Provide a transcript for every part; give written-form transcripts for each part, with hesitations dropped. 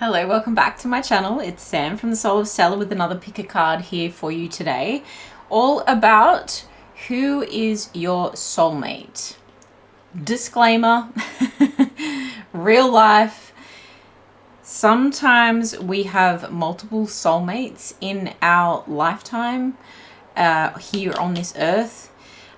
Hello, welcome back to my channel. It's Sam from the Soul of Stella with another pick a card here for you today. All about who is your soulmate. Disclaimer, real life. Sometimes we have multiple soulmates in our lifetime here on this earth.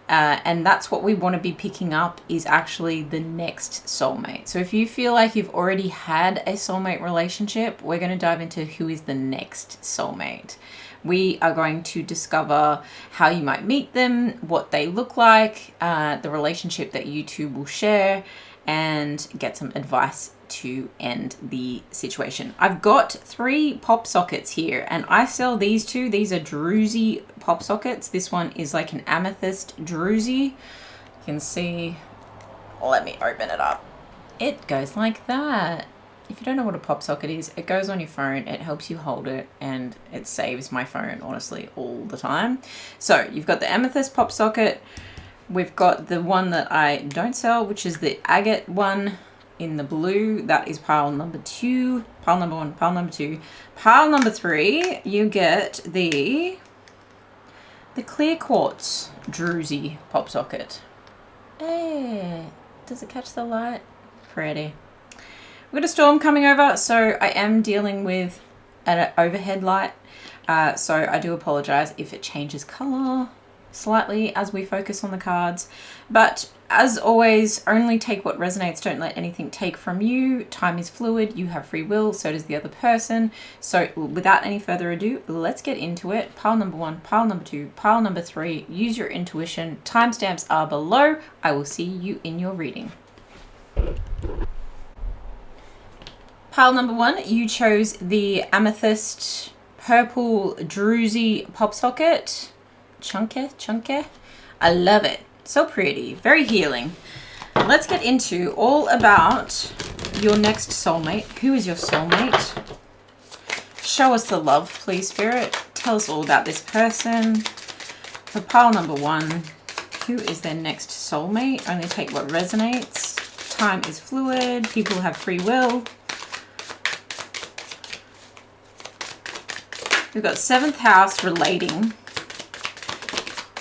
And that's what we want to be picking up is actually the next soulmate. So if you feel like you've already had a soulmate relationship, we're going to dive into who is the next soulmate. We are going to discover how you might meet them, what they look like, the relationship that you two will share, and get some advice to end the situation. I've got 3 pop sockets here and I sell these two. These are druzy pop sockets. This one is like an amethyst druzy. You can see, let me open it up. It goes like that. If you don't know what a pop socket is, it goes on your phone, it helps you hold it, and it saves my phone honestly all the time. So you've got the amethyst pop socket. We've got the one that I don't sell, which is the agate one in the blue. That is pile number 2, pile number 1, pile number 2. Pile number 3, you get the clear quartz druzy pop socket. Hey, does it catch the light? Pretty. We've got a storm coming over, so I am dealing with an overhead light. So I do apologize if it changes color slightly as we focus on the cards, but as always, only take what resonates. Don't let anything take from you. Time is fluid. You have free will, so does the other person. So without any further ado, let's get into it. Pile number 1, pile number 2, pile number 3. Use your intuition. Timestamps are below. I will see you in your reading. Pile number 1, you chose the amethyst purple druzy pop socket. Chunky. I love it. So pretty. Very healing. Let's get into all about your next soulmate. Who is your soulmate? Show us the love, please, Spirit. Tell us all about this person. For pile number 1, who is their next soulmate? Only take what resonates. Time is fluid. People have free will. We've got 7th house relating,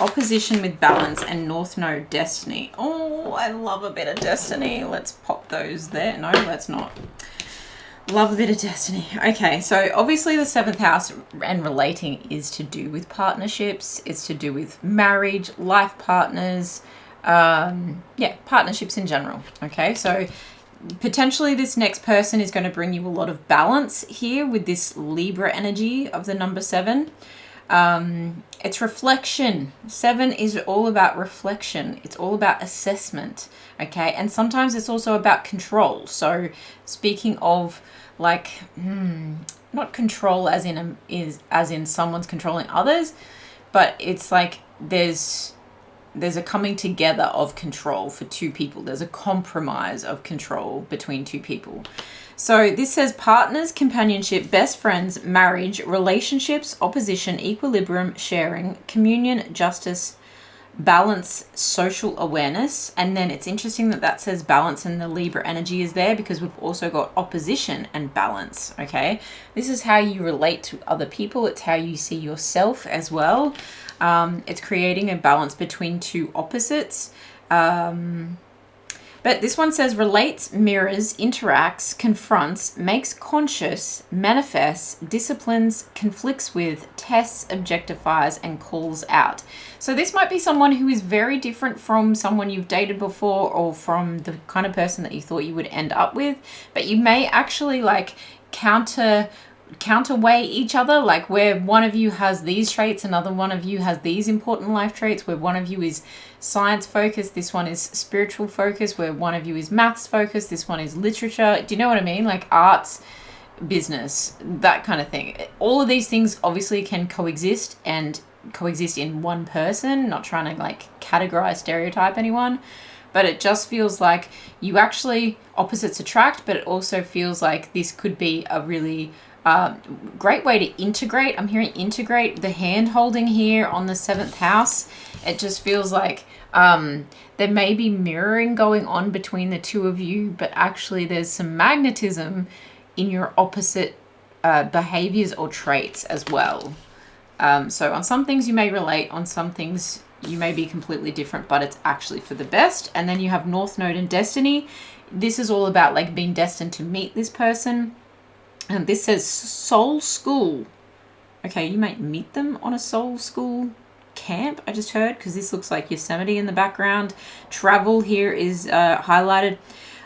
opposition with balance, and North Node destiny. Oh, I love a bit of destiny. Let's pop those there. No, let's not. Love a bit of destiny. Okay, so obviously the 7th house and relating is to do with partnerships. It's to do with marriage, life partners, partnerships in general. Okay, so potentially this next person is going to bring you a lot of balance here with this Libra energy of the number 7. It's reflection. 7 is all about reflection. It's all about assessment. Okay. And sometimes it's also about control. So speaking of like, not control as in someone's controlling others, but it's like there's a coming together of control for 2 people. There's a compromise of control between 2 people. So this says partners, companionship, best friends, marriage, relationships, opposition, equilibrium, sharing, communion, justice, balance, social awareness. And then it's interesting that says balance and the Libra energy is there because we've also got opposition and balance. Okay. This is how you relate to other people. It's how you see yourself as well. It's creating a balance between 2 opposites. But this one says relates, mirrors, interacts, confronts, makes conscious, manifests, disciplines, conflicts with, tests, objectifies, and calls out. So this might be someone who is very different from someone you've dated before or from the kind of person that you thought you would end up with. But you may actually like counterweigh each other, like where one of you has these traits, another one of you has these important life traits, where one of you is science focused, this one is spiritual focused, where one of you is maths focused, this one is literature. Do you know what I mean? Like arts, business, that kind of thing. All of these things obviously can coexist and coexist in one person, not trying to like categorize, stereotype anyone, but it just feels like you actually opposites attract, but it also feels like this could be a really great way to integrate. I'm hearing integrate, the hand holding here on the 7th house. It just feels like there may be mirroring going on between the 2 of you, but actually there's some magnetism in your opposite behaviors or traits as well. So on some things you may relate, on some things you may be completely different, but it's actually for the best. And then you have North Node and Destiny. This is all about like being destined to meet this person. And this says Soul School. Okay, you might meet them on a Soul School camp, I just heard, because this looks like Yosemite in the background. Travel here is highlighted.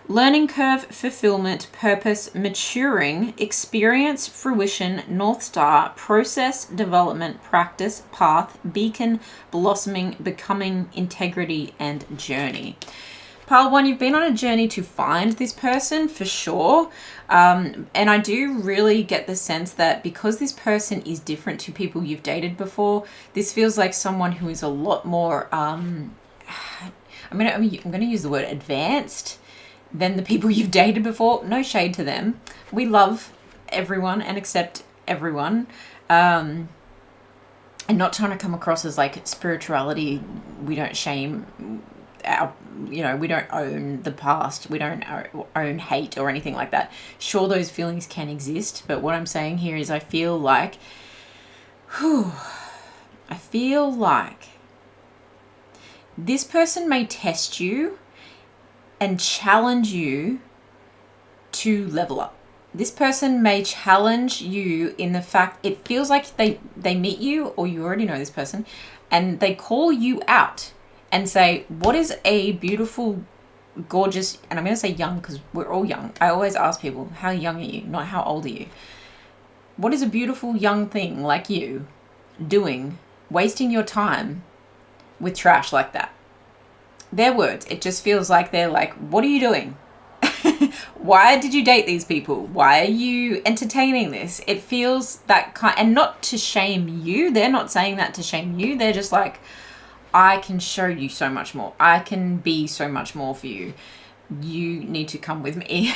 Learning curve, fulfillment, purpose, maturing, experience, fruition, North Star, process, development, practice, path, beacon, blossoming, becoming, integrity, and journey. Pile 1, you've been on a journey to find this person for sure. And I do really get the sense that because this person is different to people you've dated before, this feels like someone who is a lot more, I'm gonna use the word advanced than the people you've dated before. No shade to them. We love everyone and accept everyone. And not trying to come across as like spirituality, we don't shame our, we don't own the past, we don't own hate or anything like that. Sure, those feelings can exist, but what I'm saying here is I feel like this person may test you and challenge you to level up. This person may challenge you in the fact it feels like they meet you, or you already know this person, and they call you out and say, what is a beautiful, gorgeous, and I'm going to say young because we're all young. I always ask people, how young are you? Not how old are you? What is a beautiful young thing like you doing, wasting your time with trash like that? Their words. It just feels like they're like, what are you doing? Why did you date these people? Why are you entertaining this? It feels that kind, and not to shame you. They're not saying that to shame you. They're just like, I can show you so much more. I can be so much more for you. You need to come with me.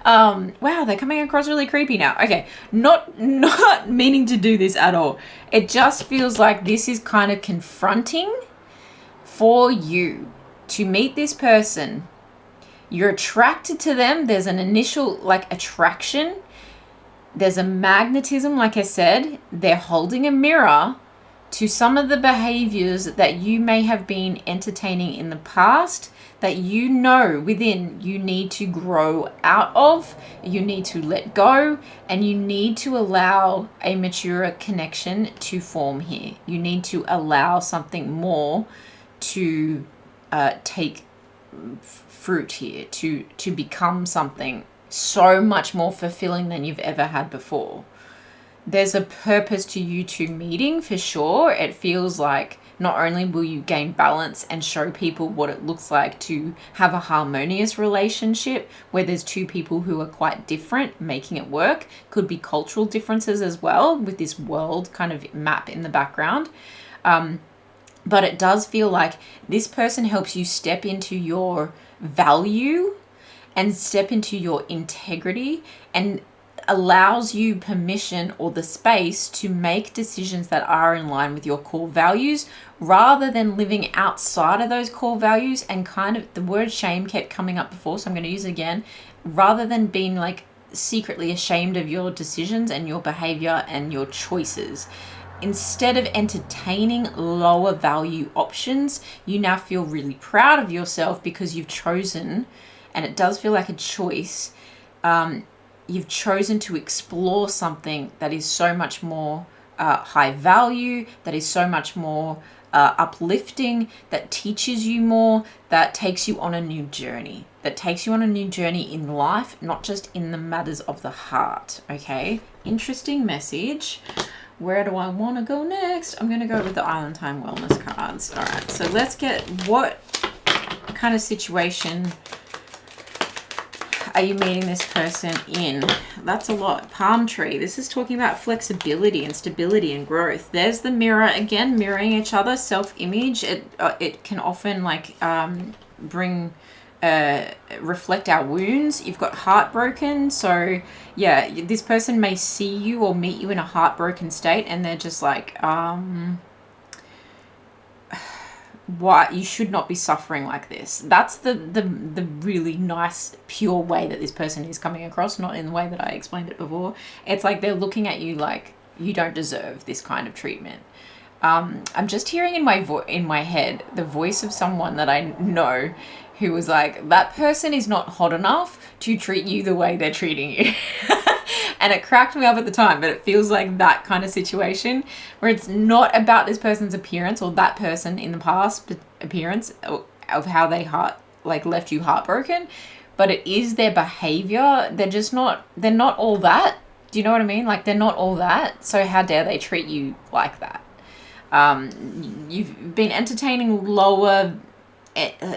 Wow, they're coming across really creepy now. Okay, not meaning to do this at all. It just feels like this is kind of confronting for you to meet this person. You're attracted to them. There's an initial like attraction. There's a magnetism, like I said. They're holding a mirror to some of the behaviors that you may have been entertaining in the past that you know within you need to grow out of, you need to let go, and you need to allow a mature connection to form here. You need to allow something more to take fruit here, to become something so much more fulfilling than you've ever had before. There's a purpose to you two meeting for sure. It feels like not only will you gain balance and show people what it looks like to have a harmonious relationship where there's two people who are quite different, making it work. Could be cultural differences as well with this world kind of map in the background. But it does feel like this person helps you step into your value and step into your integrity and allows you permission or the space to make decisions that are in line with your core values rather than living outside of those core values. And kind of the word shame kept coming up before, so I'm going to use it again. Rather than being like secretly ashamed of your decisions and your behavior and your choices, instead of entertaining lower value options, you now feel really proud of yourself because you've chosen, and it does feel like a choice, you've chosen to explore something that is so much more high value, that is so much more uplifting, that teaches you more, that takes you on a new journey, in life, not just in the matters of the heart. Okay, interesting message. Where do I want to go next? I'm going to go with the Valentine Wellness cards. All right, so let's get, what kind of situation are you meeting this person in? That's a lot. Palm tree. This is talking about flexibility and stability and growth. There's the mirror again, mirroring each other, self-image. It can often like bring reflect our wounds. You've got heartbroken, so yeah, this person may see you or meet you in a heartbroken state and they're just like, why you should not be suffering like this. That's the really nice, pure way that this person is coming across, not in the way that I explained it before. It's like they're looking at you like you don't deserve this kind of treatment. I'm just hearing in my head the voice of someone that I know who was like, that person is not hot enough to treat you the way they're treating you. And it cracked me up at the time, but it feels like that kind of situation where it's not about this person's appearance or that person in the past appearance of how they left you heartbroken, but it is their behavior. They're not all that. Do you know what I mean? Like, they're not all that. So how dare they treat you like that? You've been entertaining lower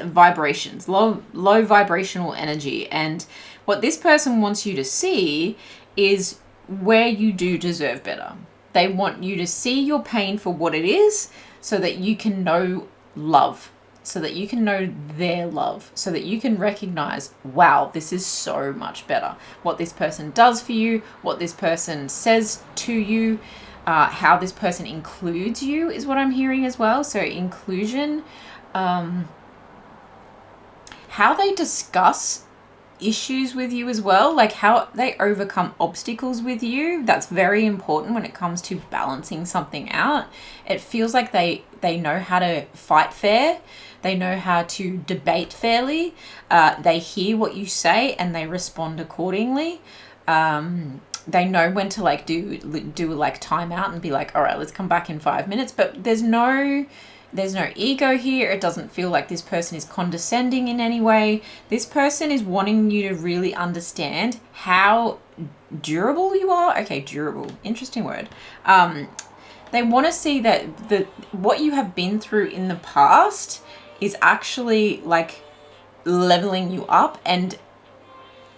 vibrations, low vibrational energy. And what this person wants you to see is where you do deserve better. They want you to see your pain for what it is so that you can know love, so that you can know their love, so that you can recognize, wow, this is so much better. What this person does for you, what this person says to you, how this person includes you is what I'm hearing as well. So inclusion, how they discuss issues with you as well, like how they overcome obstacles with you. That's very important when it comes to balancing something out. It feels like they know how to fight fair. They know how to debate fairly. They hear what you say and they respond accordingly. They know when to like do like time out and be like, all right, let's come back in 5 minutes. But there's no ego here. It doesn't feel like this person is condescending in any way. This person is wanting you to really understand how durable you are. Okay, durable. Interesting word. They want to see that what you have been through in the past is actually like leveling you up and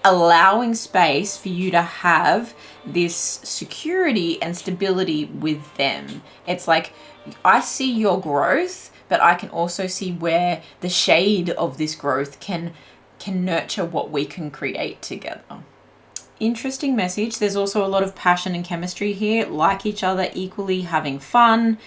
allowing space for you to have this security and stability with them. It's like, I see your growth, but I can also see where the shade of this growth can nurture what we can create together. Interesting message. There's also a lot of passion and chemistry here, like each other, equally having fun.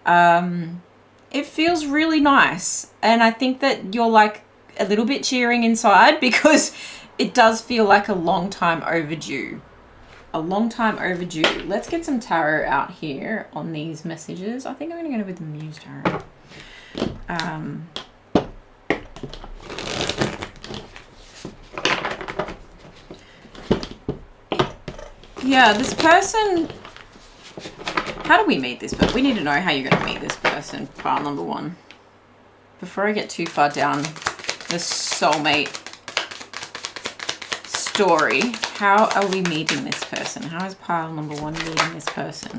It feels really nice. And I think that you're like a little bit cheering inside because it does feel like a long time overdue. A long time overdue. Let's get some tarot out here on these messages. I think I'm going to go with the Muse tarot. Yeah, this person... How do we meet this person? We need to know how you're going to meet this person, pile number one. Before I get too far down the soulmate story, how are we meeting this person? How is pile number one meeting this person?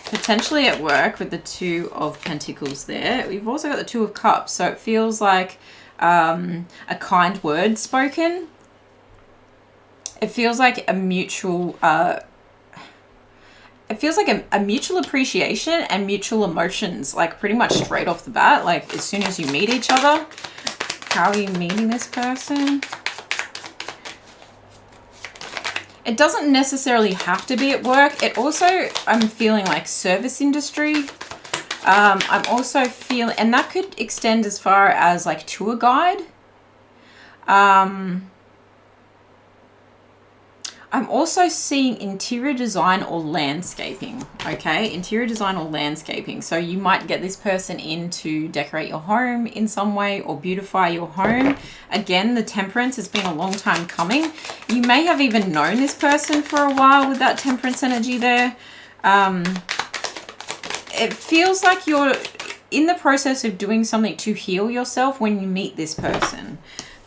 Potentially at work with the Two of Pentacles there. We've also got the Two of Cups, so it feels like a kind word spoken. It feels like a mutual it feels like a mutual appreciation and mutual emotions, like pretty much straight off the bat, like as soon as you meet each other. How are you meeting this person? It doesn't necessarily have to be at work. It also, I'm feeling like service industry. I'm also feeling, and that could extend as far as like tour guide. I'm also seeing interior design or landscaping, okay? Interior design or landscaping. So you might get this person in to decorate your home in some way or beautify your home. Again, the Temperance has been a long time coming. You may have even known this person for a while with that Temperance energy there. It feels like you're in the process of doing something to heal yourself when you meet this person.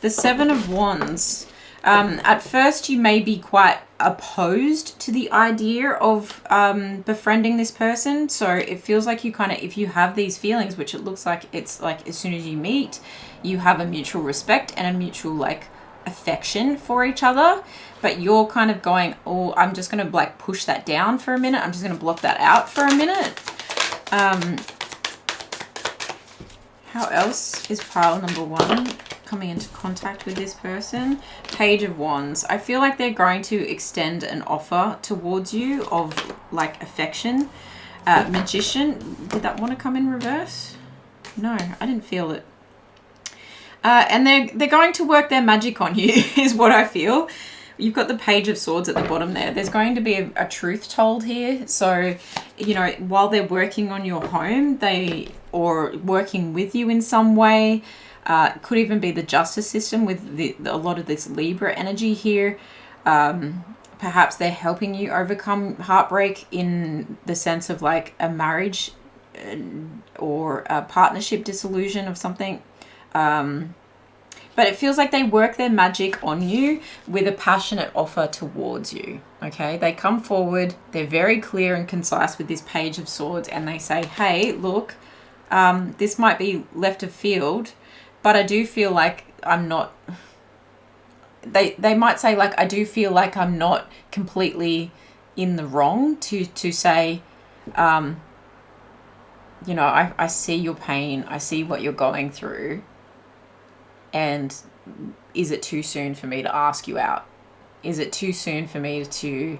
The Seven of Wands. At first you may be quite opposed to the idea of befriending this person, so it feels like you kind of, if you have these feelings, which it looks like it's like as soon as you meet you have a mutual respect and a mutual like affection for each other, but you're kind of going, oh, I'm just gonna like push that down for a minute, I'm just gonna block that out for a minute. How else is pile number one coming into contact with this person? Page of Wands. I feel like they're going to extend an offer towards you of like affection. Magician, did that want to come in reverse? No, I didn't feel it. And they're going to work their magic on you, is what I feel. You've got the Page of Swords at the bottom there. There's going to be a truth told here. So, you know, while they're working on your home, or working with you in some way, could even be the justice system with a lot of this Libra energy here. Perhaps they're helping you overcome heartbreak in the sense of like a marriage or a partnership dissolution of something. But it feels like they work their magic on you with a passionate offer towards you, okay? They come forward, they're very clear and concise with this Page of Swords, and they say, hey, look, this might be left of field, but I do feel like I'm not... They might say, like, I do feel like I'm not completely in the wrong to say, you know, I see your pain, I see what you're going through, and is it too soon for me to ask you out? Is it too soon for me to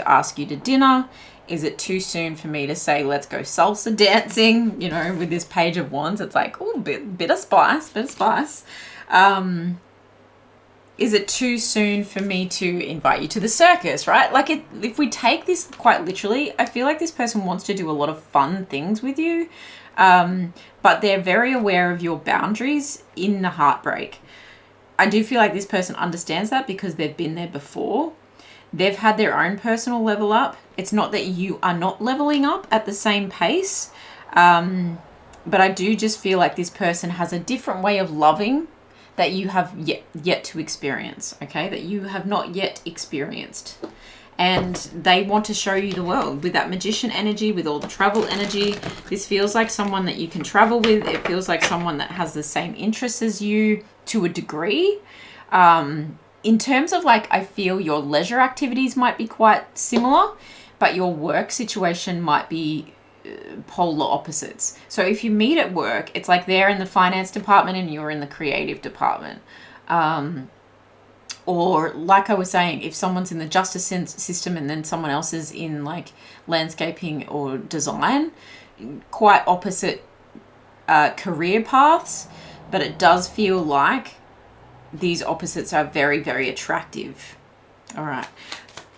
ask you to dinner? Is it too soon for me to say, let's go salsa dancing? You know, with this Page of Wands, it's like, oh, bit of spice, bit of spice. Is it too soon for me to invite you to the circus, right? Like, if we take this quite literally, I feel like this person wants to do a lot of fun things with you, but they're very aware of your boundaries in the heartbreak. I do feel like this person understands that because they've been there before. They've had their own personal level up. It's not that you are not leveling up at the same pace, but I do just feel like this person has a different way of loving that you have yet to experience, okay? That you have not yet experienced. And they want to show you the world with that Magician energy, with all the travel energy. This feels like someone that you can travel with. It feels like someone that has the same interests as you to a degree. In terms of like, I feel your leisure activities might be quite similar, but your work situation might be polar opposites. So if you meet at work, it's like they're in the finance department and you're in the creative department. Or like I was saying, if someone's in the justice system and then someone else is in like landscaping or design, quite opposite career paths, but it does feel like these opposites are very, very attractive. All right.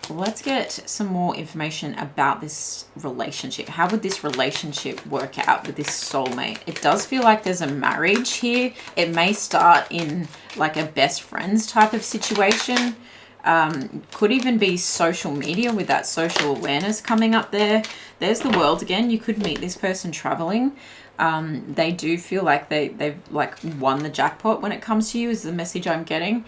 Let's get some more information about this relationship. How would this relationship work out with this soulmate? It does feel like there's a marriage here. It may start in like a best friends type of situation. Could even be social media with that social awareness coming up there. There's the World again. You could meet this person traveling. They do feel like they've like won the jackpot when it comes to you, is the message I'm getting.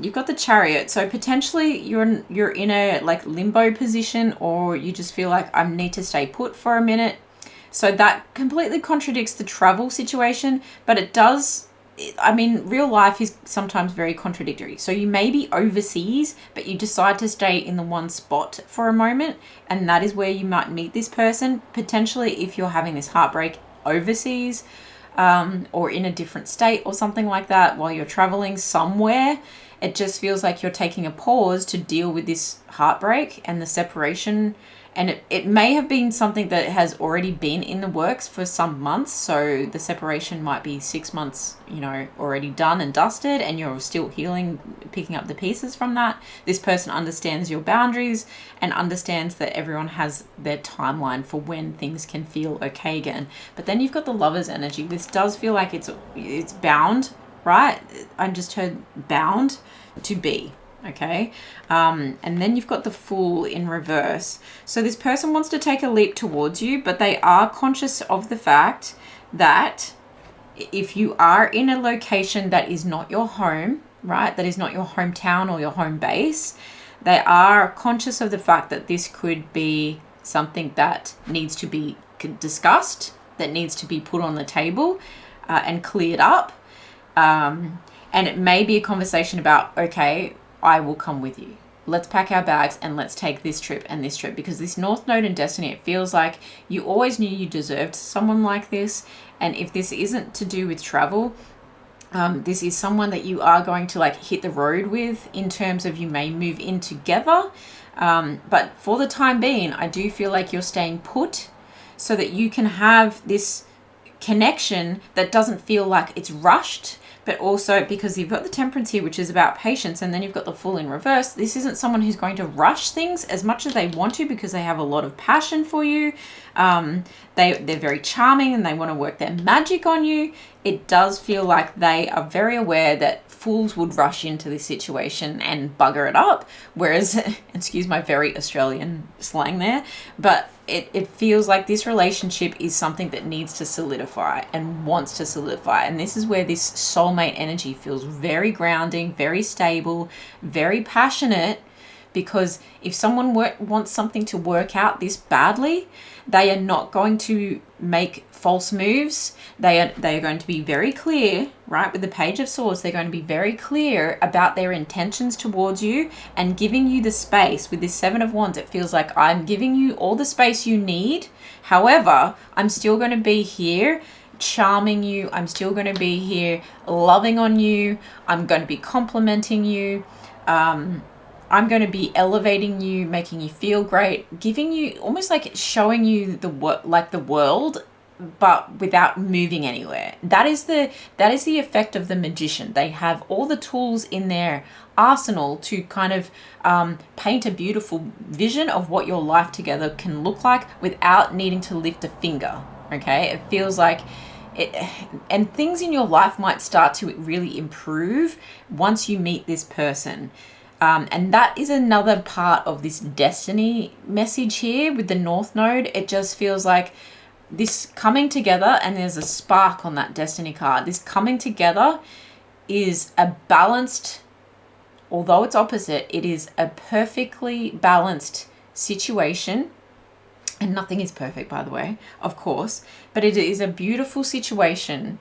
You've got the Chariot, so potentially you're in a like limbo position, or you just feel like I need to stay put for a minute. So that completely contradicts the travel situation, but it does. I mean, real life is sometimes very contradictory. So you may be overseas, but you decide to stay in the one spot for a moment, and that is where you might meet this person. Potentially, if you're having this heartbreak overseas, or in a different state or something like that while you're traveling somewhere, it just feels like you're taking a pause to deal with this heartbreak and the separation. And it may have been something that has already been in the works for some months. So the separation might be 6 months, you know, already done and dusted, and you're still healing, picking up the pieces from that. This person understands your boundaries and understands that everyone has their timeline for when things can feel okay again. But then you've got the Lover's energy. This does feel like it's bound, right? I just heard bound to be. Okay, and then you've got the Fool in reverse. So this person wants to take a leap towards you, but they are conscious of the fact that if you are in a location that is not your home, right, that is not your hometown or your home base, they are conscious of the fact that this could be something that needs to be discussed, that needs to be put on the table and cleared up. And it may be a conversation about, okay, I will come with you. Let's pack our bags and let's take this trip and this trip, because this North Node in Destiny, it feels like you always knew you deserved someone like this. And if this isn't to do with travel, this is someone that you are going to like hit the road with, in terms of you may move in together. But for the time being, I do feel like you're staying put. so that you can have this connection that doesn't feel like it's rushed, but also because you've got the Temperance here, which is about patience, and then you've got the Fool in reverse. This isn't someone who's going to rush things as much as they want to, because they have a lot of passion for you. They're very charming and they want to work their magic on you. It does feel like they are very aware that fools would rush into this situation and bugger it up, whereas, excuse my very Australian slang there, but it feels like this relationship is something that needs to solidify and wants to solidify. And this is where this soulmate energy feels very grounding, very stable, very passionate, because if someone wants something to work out this badly, they are not going to make false moves. They are going to be very clear, right? With the Page of Swords, they're going to be very clear about their intentions towards you and giving you the space. With this Seven of Wands, it feels like I'm giving you all the space you need. However, I'm still going to be here charming you. I'm still going to be here loving on you. I'm going to be complimenting you. I'm going to be elevating you, making you feel great, giving you almost like showing you the world, but without moving anywhere. That is the effect of the magician. They have all the tools in their arsenal to kind of paint a beautiful vision of what your life together can look like without needing to lift a finger. Okay, it feels like it, and things in your life might start to really improve once you meet this person. And that is another part of this destiny message here with the North Node. It just feels like this coming together, and there's a spark on that destiny card. This coming together is a balanced, although it's opposite, it is a perfectly balanced situation. And nothing is perfect, by the way, of course, but it is a beautiful situation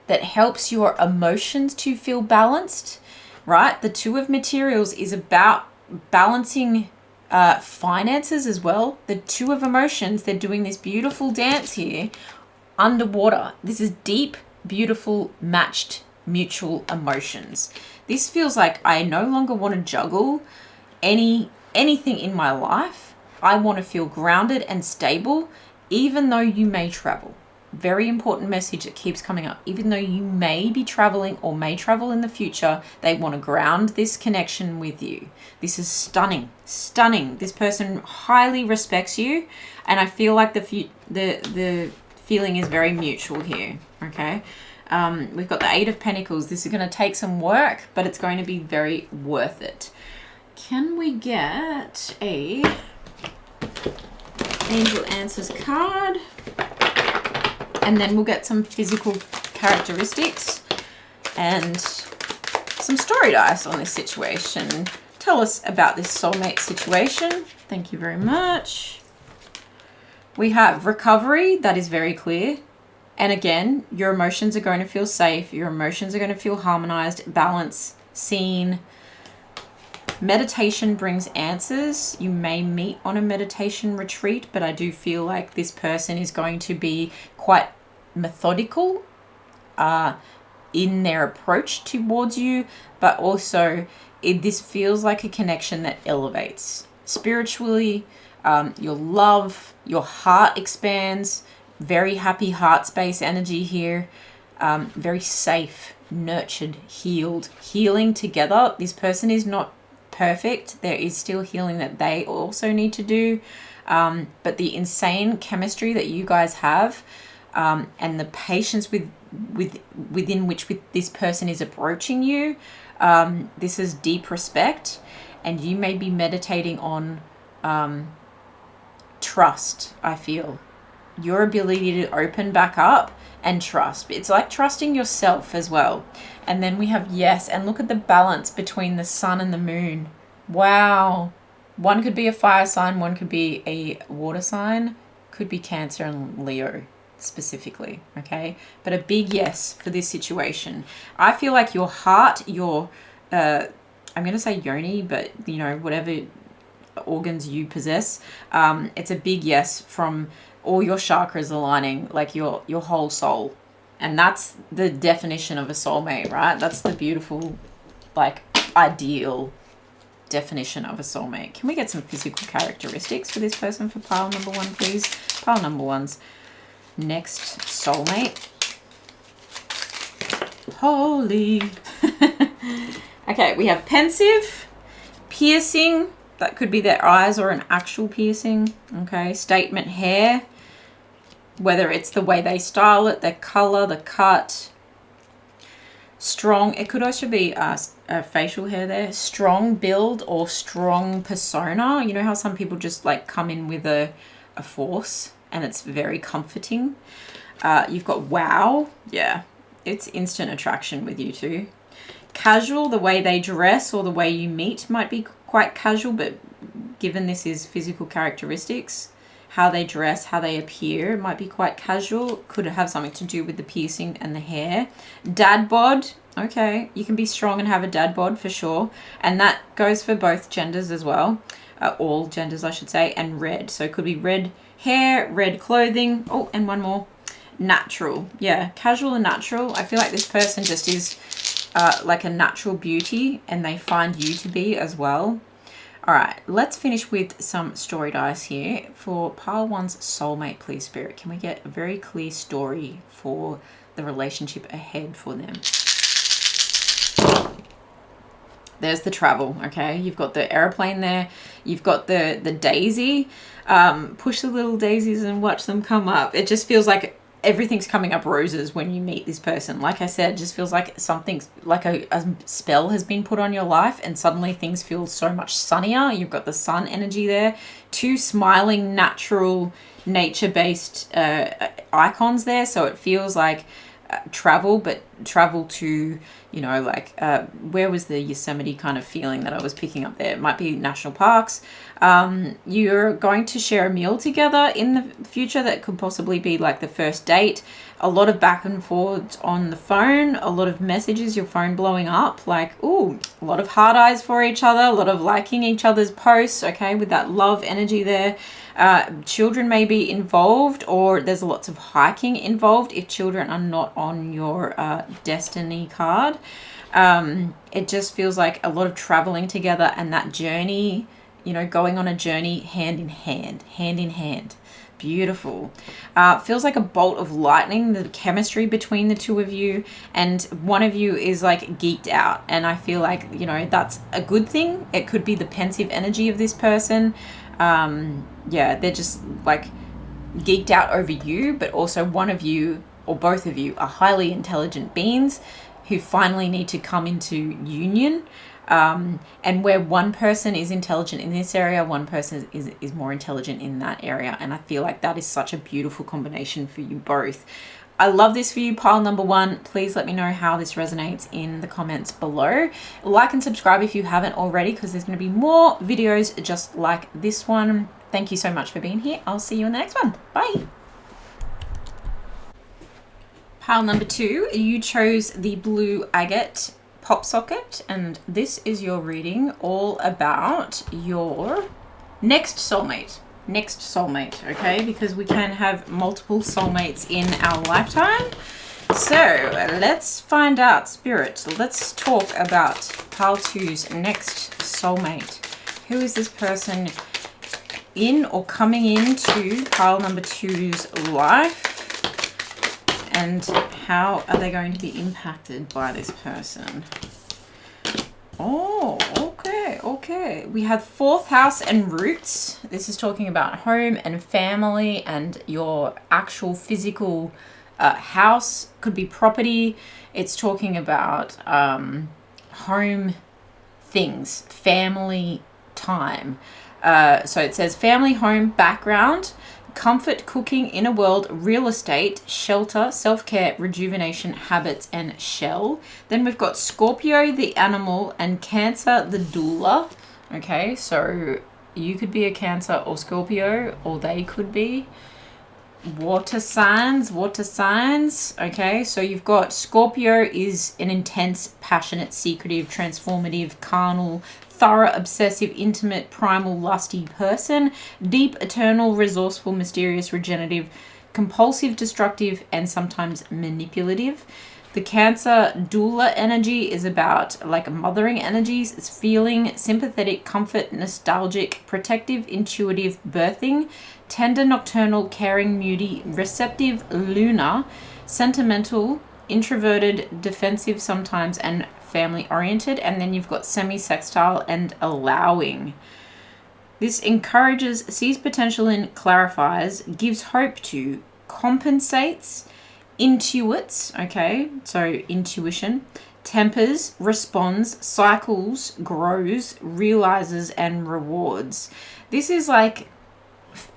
that helps your emotions to feel balanced. Right? The Two of Materials is about balancing finances as well. The Two of Emotions, they're doing this beautiful dance here underwater. This is deep, beautiful, matched, mutual emotions. This feels like I no longer want to juggle anything in my life. I want to feel grounded and stable, even though you may travel. Very important message that keeps coming up. Even though you may be traveling or may travel in the future, they want to ground this connection with you. This is stunning. This person highly respects you, and I feel like the feeling is very mutual here. Okay, we've got the Eight of Pentacles. This is going to take some work, but it's going to be very worth it. Can we get a Angel Answers card? And then we'll get some physical characteristics and some story dice on this situation. Tell us about this soulmate situation. Thank you very much. We have recovery. That is very clear. And again, your emotions are going to feel safe. Your emotions are going to feel harmonized, balanced, seen. Meditation brings answers. You may meet on a meditation retreat, but I do feel like this person is going to be quite methodical in their approach towards you, but also this feels like a connection that elevates spiritually. Your love, your heart expands. Very happy heart space energy here. Very safe, nurtured, healed, healing together. This person is not perfect. There is still healing that they also need to do, but the insane chemistry that you guys have, and the patience within which this person is approaching you, this is deep respect, and you may be meditating on trust. I feel your ability to open back up and trust. It's like trusting yourself as well. And then we have yes, and look at the balance between the sun and the moon. Wow. One could be a fire sign, one could be a water sign, could be Cancer and Leo specifically, okay? But a big yes for this situation. I feel like your heart, your, I'm going to say yoni, but you know, whatever organs you possess, it's a big yes from all your chakras aligning, like your whole soul. And that's the definition of a soulmate, right? That's the beautiful, like, ideal definition of a soulmate. Can we get some physical characteristics for this person for pile number 1, please? Pile number 1's next soulmate. Holy. Okay, we have pensive, piercing. That could be their eyes or an actual piercing. Okay, statement hair. Whether it's the way they style it, their color, the cut. Strong. It could also be a facial hair there. Strong build or strong persona. You know how some people just like come in with a force and it's very comforting. You've got wow. Yeah, it's instant attraction with you two. Casual, the way they dress or the way you meet might be quite casual, but given this is physical characteristics, how they dress, how they appear might be quite casual. Could have something to do with the piercing and the hair. Dad bod. Okay, you can be strong and have a dad bod for sure. And that goes for both genders as well. All genders, I should say. And red. So it could be red hair, red clothing. Oh, and one more. Natural. Yeah, casual and natural. I feel like this person just is like a natural beauty, and they find you to be as well. All right, let's finish with some story dice here. For pile 1's soulmate, please, Spirit. Can we get a very clear story for the relationship ahead for them? There's the travel, okay? You've got the airplane there. You've got the daisy. Push the little daisies and watch them come up. It just feels like everything's coming up roses when you meet this person. Like I said, it just feels like something's like a spell has been put on your life, and suddenly things feel so much sunnier. You've got the sun energy there. 2 smiling, natural, nature-based icons there. So it feels like travel, but travel to, you know, like where was the Yosemite kind of feeling that I was picking up there? It might be national parks. You're going to share a meal together in the future. That could possibly be like the first date. A lot of back and forth on the phone, a lot of messages, your phone blowing up, like, ooh, a lot of hard eyes for each other, a lot of liking each other's posts, okay, with that love energy there. Children may be involved, or there's lots of hiking involved if children are not on your destiny card. It just feels like a lot of traveling together, and that journey, you know, going on a journey hand in hand. Beautiful. Feels like a bolt of lightning, the chemistry between the two of you, and one of you is like geeked out, and I feel like, you know, that's a good thing. It could be the pensive energy of this person. Yeah, they're just like geeked out over you, but also one of you or both of you are highly intelligent beings who finally need to come into union. And where one person is intelligent in this area, one person is more intelligent in that area. And I feel like that is such a beautiful combination for you both. I love this for you, pile number 1. Please let me know how this resonates in the comments below. Like and subscribe if you haven't already, because there's going to be more videos just like this one. Thank you so much for being here. I'll see you in the next one. Bye. Pile number 2, you chose the blue agate pop socket, and this is your reading all about your next soulmate. Okay, because we can have multiple soulmates in our lifetime. So let's find out, Spirit. Let's talk about pile 2's next soulmate. Who is this person in or coming into pile number 2's life, and how are they going to be impacted by this person? Oh, okay. We have 4th house and roots. This is talking about home and family and your actual physical house. Could be property. It's talking about home things, family time. So it says family, home, background, comfort, cooking, inner world, real estate, shelter, self-care, rejuvenation, habits, and shell. Then we've got Scorpio, the animal, and Cancer, the doula. Okay, so you could be a Cancer or Scorpio, or they could be water signs. Okay, so you've got Scorpio is an intense, passionate, secretive, transformative, carnal, thorough, obsessive, intimate, primal, lusty person. Deep, eternal, resourceful, mysterious, regenerative, compulsive, destructive, and sometimes manipulative. The Cancer doula energy is about like mothering energies. It's feeling, sympathetic, comfort, nostalgic, protective, intuitive, birthing, tender, nocturnal, caring, moody, receptive, lunar, sentimental, introverted, defensive sometimes, and family oriented. And then you've got semi-sextile and allowing. This encourages, sees potential in, clarifies, gives hope to, compensates, intuits, okay, so intuition, tempers, responds, cycles, grows, realizes, and rewards. This is like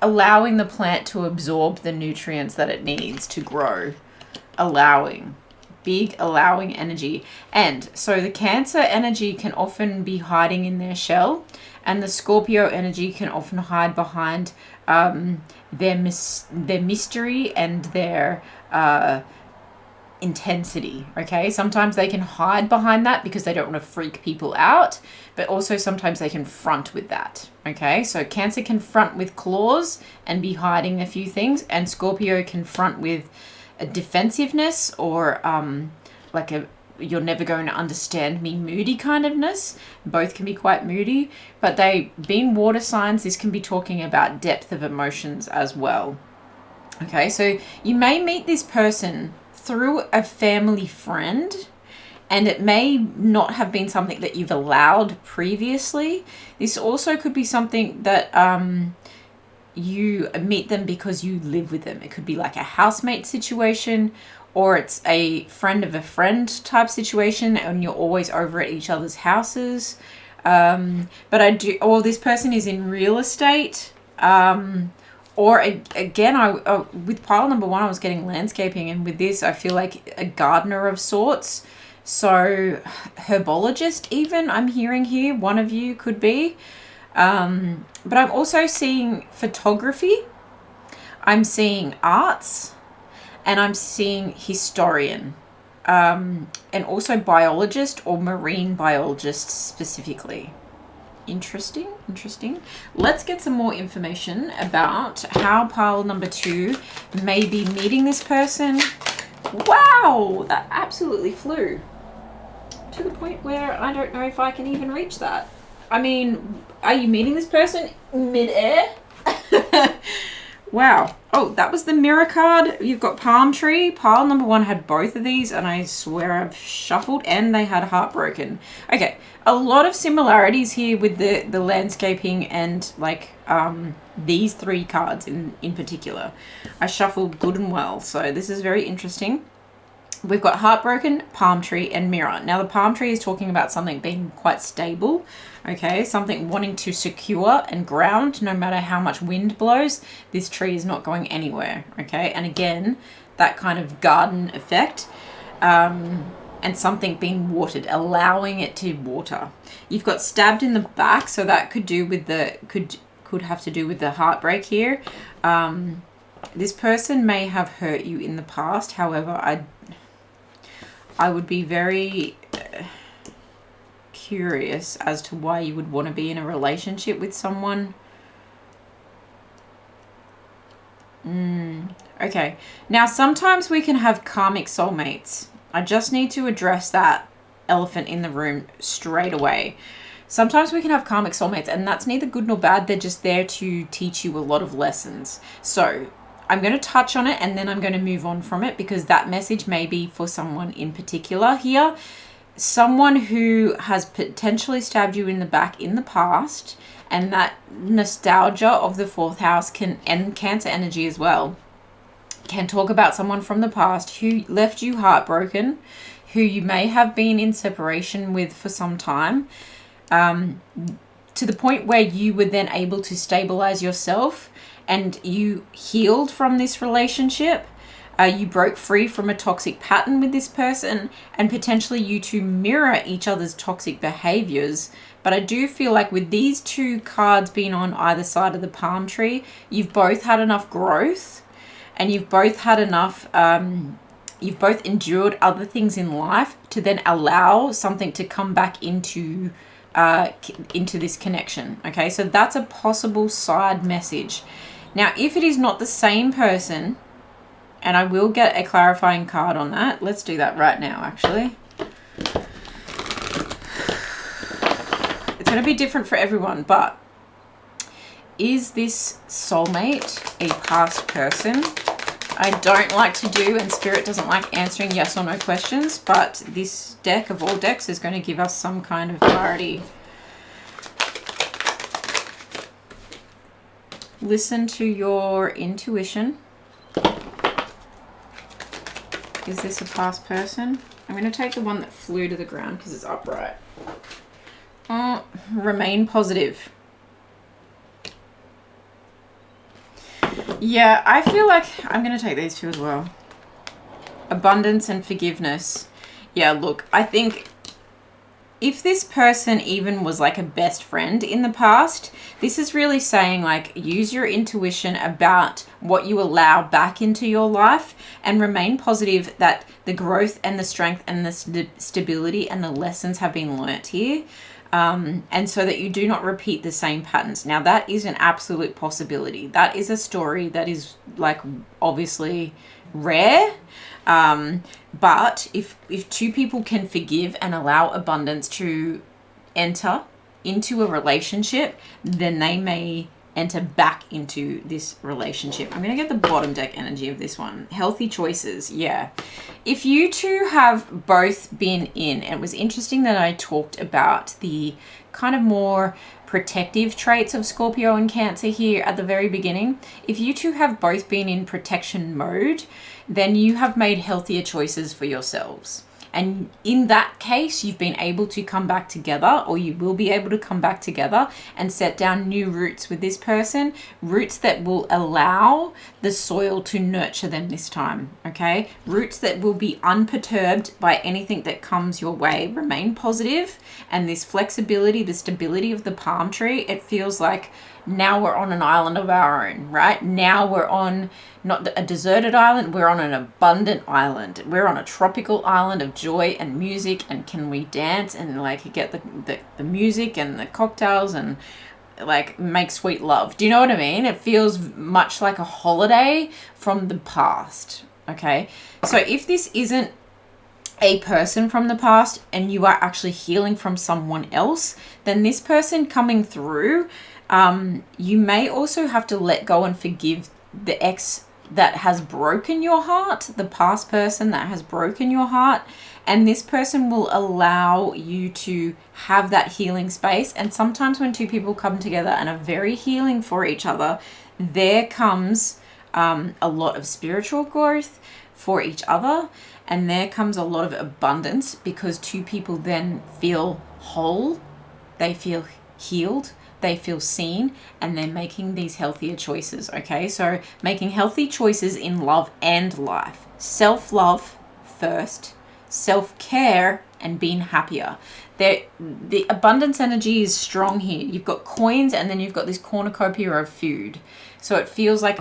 allowing the plant to absorb the nutrients that it needs to grow. Allowing. Big allowing energy. And so the Cancer energy can often be hiding in their shell, and the Scorpio energy can often hide behind their mystery and their intensity. Okay, sometimes they can hide behind that because they don't want to freak people out, but also sometimes they can front with that. Okay, so Cancer can front with claws and be hiding a few things, and Scorpio can front with a defensiveness or like a you're never going to understand me moody kind ofness. Both can be quite moody, but they being water signs, this can be talking about depth of emotions as well. Okay, so you may meet this person through a family friend, and it may not have been something that you've allowed previously. This also could be something that you meet them because you live with them. It could be like a housemate situation, or it's a friend of a friend type situation, and you're always over at each other's houses. Or this person is in real estate. Or again, with pile number 1, I was getting landscaping, and with this, I feel like a gardener of sorts. So herbologist, even I'm hearing here, one of you could be. But I'm also seeing photography. I'm seeing arts. And I'm seeing historian, and also biologist or marine biologist specifically. Interesting. Let's get some more information about how pile number 2 may be meeting this person. Wow, that absolutely flew. To the point where I don't know if I can even reach that. I mean, are you meeting this person mid-air? Wow. Oh, that was the mirror card. You've got palm tree. Pile number 1 had both of these, and I swear I've shuffled, and they had heartbroken. Okay, a lot of similarities here with the landscaping and like these 3 cards in particular. I shuffled good and well, so this is very interesting. We've got heartbroken, palm tree, and mirror. Now the palm tree is talking about something being quite stable, okay? Something wanting to secure and ground no matter how much wind blows. This tree is not going anywhere, okay? And again, that kind of garden effect, and something being watered, allowing it to water. You've got stabbed in the back, so that could do with could have to do with the heartbreak here. This person may have hurt you in the past. However, I would be very curious as to why you would want to be in a relationship with someone. Okay. Now, sometimes we can have karmic soulmates. I just need to address that elephant in the room straight away. Sometimes we can have karmic soulmates, and that's neither good nor bad. They're just there to teach you a lot of lessons. So I'm going to touch on it, and then I'm going to move on from it, because that message may be for someone in particular here. Someone who has potentially stabbed you in the back in the past, and that nostalgia of the 4th house and Cancer energy as well, can talk about someone from the past who left you heartbroken, who you may have been in separation with for some time, to the point where you were then able to stabilize yourself and you healed from this relationship. You broke free from a toxic pattern with this person, and potentially you two mirror each other's toxic behaviors. But I do feel like with these 2 cards being on either side of the palm tree, you've both had enough growth, and you've both had enough, you've both endured other things in life to then allow something to come back into this connection. Okay, so that's a possible side message. Now, if it is not the same person, And I will get a clarifying card on that. Let's do that right now, actually. It's going to be different for everyone, but is this soulmate a past person? I don't like to do, and Spirit doesn't like answering yes or no questions, but this deck of all decks is going to give us some kind of clarity. Listen to your intuition. Is this a past person? I'm going to take the one that flew to the ground because it's upright. Remain positive. Yeah, I feel like I'm going to take these two as well. Abundance and forgiveness. Yeah, look, I think if this person even was like a best friend in the past, this is really saying like use your intuition about what you allow back into your life and remain positive that the growth and the strength and the stability and the lessons have been learnt here. And so that you do not repeat the same patterns. Now that is an absolute possibility. That is a story that is like obviously rare. But if two people can forgive and allow abundance to enter into a relationship, then they may enter back into this relationship. I'm going to get the bottom deck energy of this one. Healthy choices. Yeah. If you two have both been in, and it was interesting that I talked about the kind of more protective traits of Scorpio and Cancer here at the very beginning. If you two have both been in protection mode, then you have made healthier choices for yourselves. And in that case, you've been able to come back together, or you will be able to come back together and set down new roots with this person, roots that will allow the soil to nurture them this time, okay? Roots that will be unperturbed by anything that comes your way. Remain positive, and this flexibility, the stability of the palm tree, it feels like now we're on an island of our own, right? Now we're on not a deserted island, we're on an abundant island. We're on a tropical island of joy and music, and can we dance and like get the music and the cocktails and like make sweet love. Do you know what I mean? It feels much like a holiday from the past, okay? So if this isn't a person from the past and you are actually healing from someone else, then this person coming through, you may also have to let go and forgive the ex that has broken your heart, the past person that has broken your heart, and this person will allow you to have that healing space. And sometimes when two people come together and are very healing for each other, there comes a lot of spiritual growth for each other, and there comes a lot of abundance because two people then feel whole, they feel healed, they feel seen, and they're making these healthier choices, okay? So making healthy choices in love and life. Self-love first, self-care, and being happier. The abundance energy is strong here. You've got coins, and then you've got this cornucopia of food. So it feels like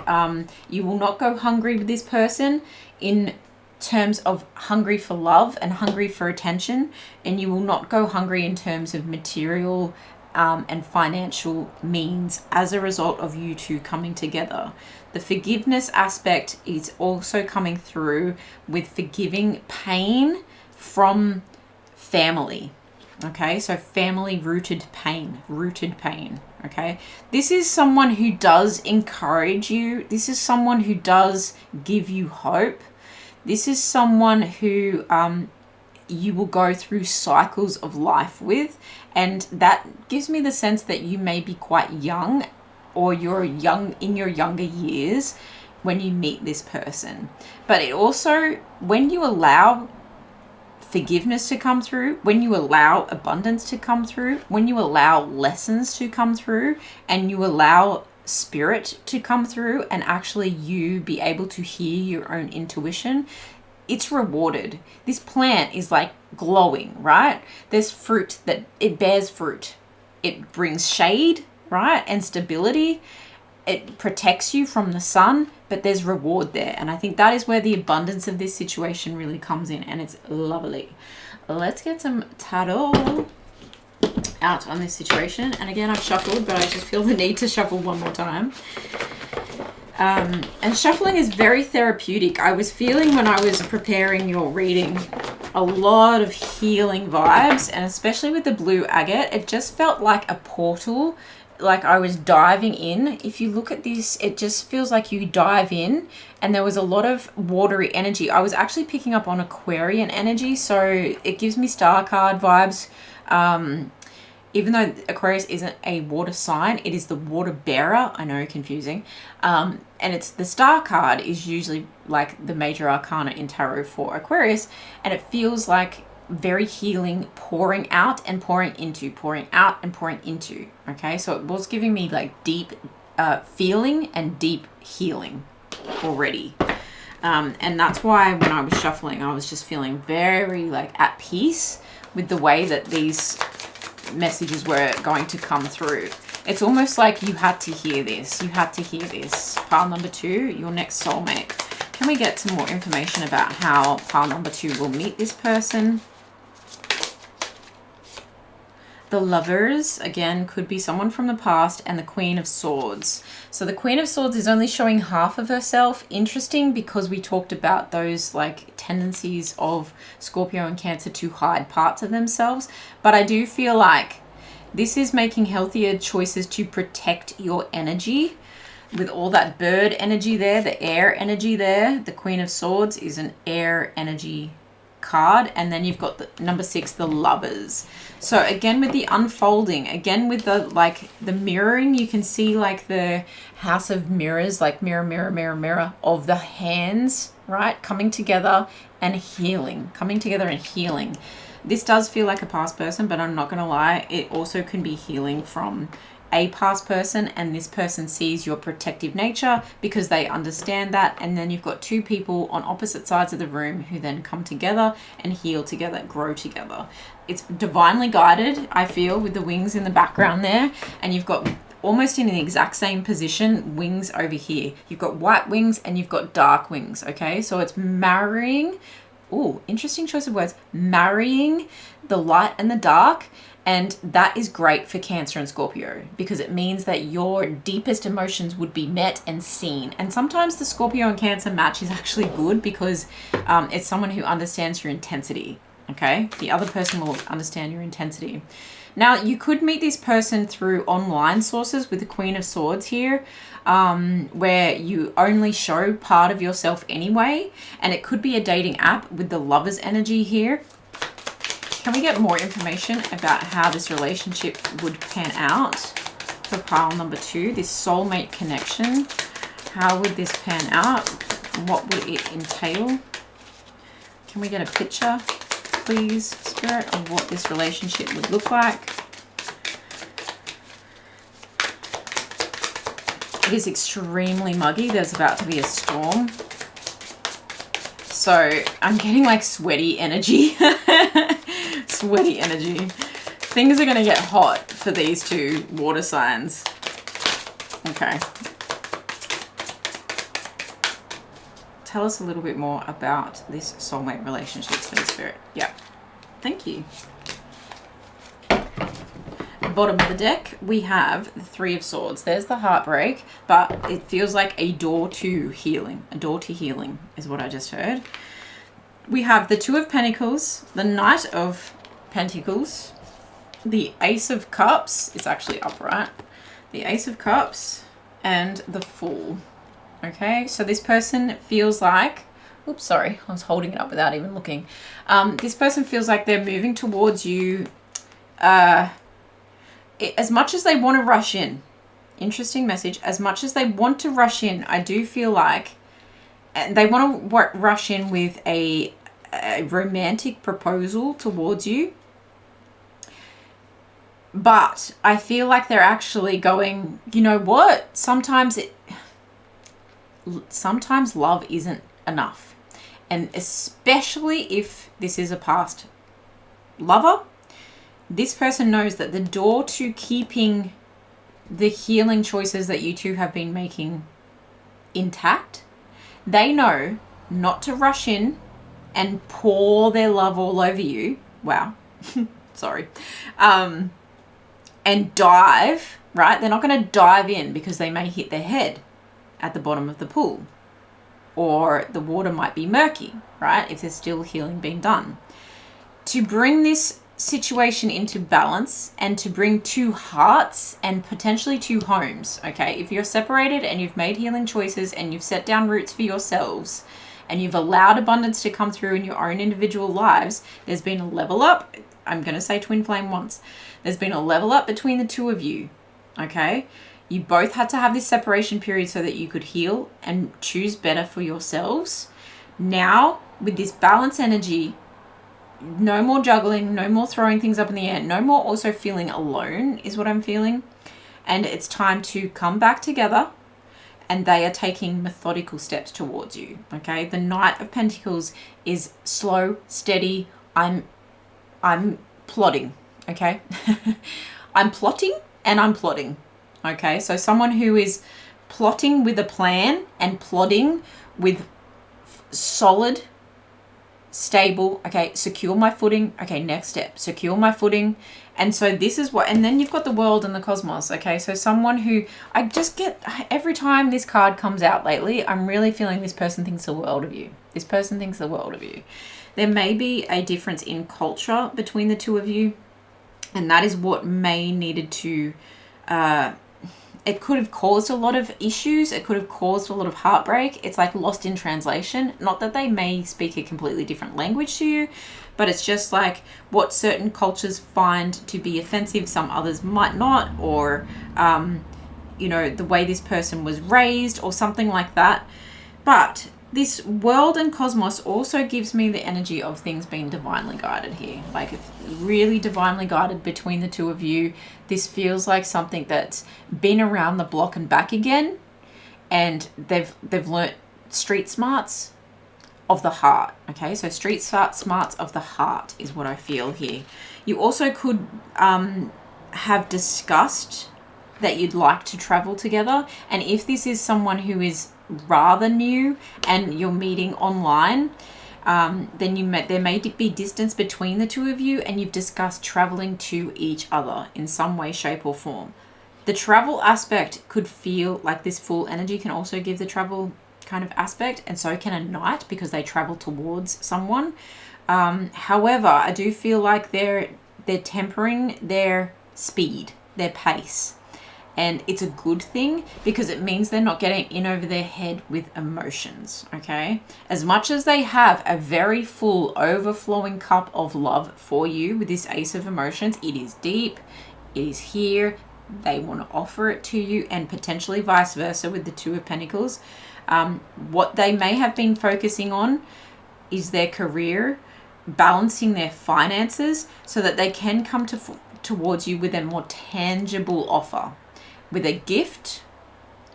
you will not go hungry with this person in terms of hungry for love and hungry for attention, and you will not go hungry in terms of material and financial means as a result of you two coming together. The forgiveness aspect is also coming through with forgiving pain from family. Okay, so family rooted pain, okay? This is someone who does encourage you. This is someone who does give you hope. This is someone who you will go through cycles of life with, and that gives me the sense that you may be quite young, or you're young in your younger years when you meet this person. But it also, when you allow forgiveness to come through, when you allow abundance to come through, when you allow lessons to come through, and you allow spirit to come through, and actually you be able to hear your own intuition, it's rewarded. This plant is like glowing, right? There's fruit, that it bears fruit. It brings shade, right? And stability. It protects you from the sun, but there's reward there. And I think that is where the abundance of this situation really comes in, and it's lovely. Let's get some tarot out on this situation. And again, I've shuffled, but I just feel the need to shuffle one more time. And shuffling is very therapeutic. I was feeling when I was preparing your reading a lot of healing vibes, and especially with the blue agate, it just felt like a portal, like I was diving in. If you look at this, it just feels like you dive in, and there was a lot of watery energy. I was actually picking up on Aquarian energy, so it gives me star card vibes. Even though Aquarius isn't a water sign, it is the water bearer. I know, confusing. And it's the star card is usually like the major arcana in tarot for Aquarius. And it feels like very healing, pouring out and pouring into, pouring out and pouring into. Okay, so it was giving me like deep feeling and deep healing already. And that's why when I was shuffling, I was just feeling very like at peace with the way that these messages were going to come through. It's almost like you had to hear this. You had to hear this. Pile number 2, your next soulmate. Can we get some more information about how pile number 2 will meet this person? The Lovers, again, could be someone from the past, and the Queen of Swords. So the Queen of Swords is only showing half of herself. Interesting, because we talked about those like tendencies of Scorpio and Cancer to hide parts of themselves. But I do feel like this is making healthier choices to protect your energy. With all that bird energy there, the air energy there, the Queen of Swords is an air energy card. And then you've got the number 6, the Lovers. So again, with the unfolding, again with the like the mirroring, you can see like the house of mirrors, like mirror, mirror, mirror, mirror of the hands, right? Coming together and healing, coming together and healing. This does feel like a past person, but I'm not going to lie. It also can be healing from a past person, and this person sees your protective nature because they understand that. And then you've got 2 people on opposite sides of the room who then come together and heal together, grow together. It's divinely guided, I feel, with the wings in the background there. And you've got almost in the exact same position wings over here. You've got white wings and you've got dark wings. Okay, so it's marrying. Oh, interesting choice of words. Marrying the light and the dark. And that is great for Cancer and Scorpio because it means that your deepest emotions would be met and seen. And sometimes the Scorpio and Cancer match is actually good because it's someone who understands your intensity. Okay, the other person will understand your intensity. Now, you could meet this person through online sources with the Queen of Swords here, where you only show part of yourself anyway. And it could be a dating app with the Lovers energy here. Can we get more information about how this relationship would pan out for pile number 2, this soulmate connection? How would this pan out? What would it entail? Can we get a picture, please, Spirit, of what this relationship would look like? It is extremely muggy. There's about to be a storm. So I'm getting like sweaty energy. Sweaty energy. Things are going to get hot for these 2 water signs. Okay. Tell us a little bit more about this soulmate relationship, please, Spirit. Yeah. Thank you. Bottom of the deck, we have the 3 of Swords. There's the heartbreak, but it feels like a door to healing. A door to healing is what I just heard. We have the 2 of Pentacles, the Knight of Pentacles, the Ace of Cups. It's actually upright. The Ace of Cups and the Fool. Okay, so this person feels like, oops, sorry, I was holding it up without even looking. This person feels like they're moving towards you as much as they want to rush in. Interesting message. As much as they want to rush in, I do feel like they want to rush in with a romantic proposal towards you. But I feel like they're actually going, you know what? Sometimes love isn't enough. And especially if this is a past lover, this person knows that the door to keeping the healing choices that you 2 have been making intact, they know not to rush in and pour their love all over you. Wow. Sorry. And dive, right? They're not going to dive in because they may hit their head. at the bottom of the pool, or the water might be murky, right? If there's still healing being done. To bring this situation into balance and to bring two hearts and potentially two homes, okay? If you're separated and you've made healing choices and you've set down roots for yourselves and you've allowed abundance to come through in your own individual lives, there's been a level up. I'm going to say twin flame once. There's been a level up between the two of you, okay? You both had to have this separation period so that you could heal and choose better for yourselves. Now, with this balance energy, no more juggling, no more throwing things up in the air, no more also feeling alone is what I'm feeling. And it's time to come back together, and they are taking methodical steps towards you, okay? The Knight of Pentacles is slow, steady. I'm plotting, okay? I'm plotting and I'm plotting, okay? So someone who is plotting with a plan and plodding with solid, stable, okay, secure my footing, okay, next step, secure my footing. And so this is what, and then you've got the world and the cosmos, okay? So someone who, I just get, every time this card comes out lately, I'm really feeling this person thinks the world of you. This person thinks the world of you. There may be a difference in culture between the two of you, and that is what may needed to, it could have caused a lot of issues. It could have caused a lot of heartbreak. It's like lost in translation. Not that they may speak a completely different language to you, but it's just like what certain cultures find to be offensive, some others might not, or, you know, the way this person was raised or something like that. But this world and cosmos also gives me the energy of things being divinely guided here. Like it's really divinely guided between the two of you. This feels like something that's been around the block and back again, and they've learnt street smarts of the heart. Okay, so street smarts of the heart is what I feel here. You also could have discussed that you'd like to travel together, and if this is someone who is rather new and you're meeting online, then there may be distance between the two of you, and you've discussed traveling to each other in some way, shape or form. The travel aspect could feel like this full energy can also give the travel kind of aspect, and so can a knight because they travel towards someone. However, I do feel like they're tempering their speed, their pace. And it's a good thing because it means they're not getting in over their head with emotions, okay? As much as they have a very full, overflowing cup of love for you with this Ace of Emotions, it is deep, it is here, they want to offer it to you, and potentially vice versa with the Two of Pentacles. What they may have been focusing on is their career, balancing their finances so that they can come towards you with a more tangible offer. With a gift,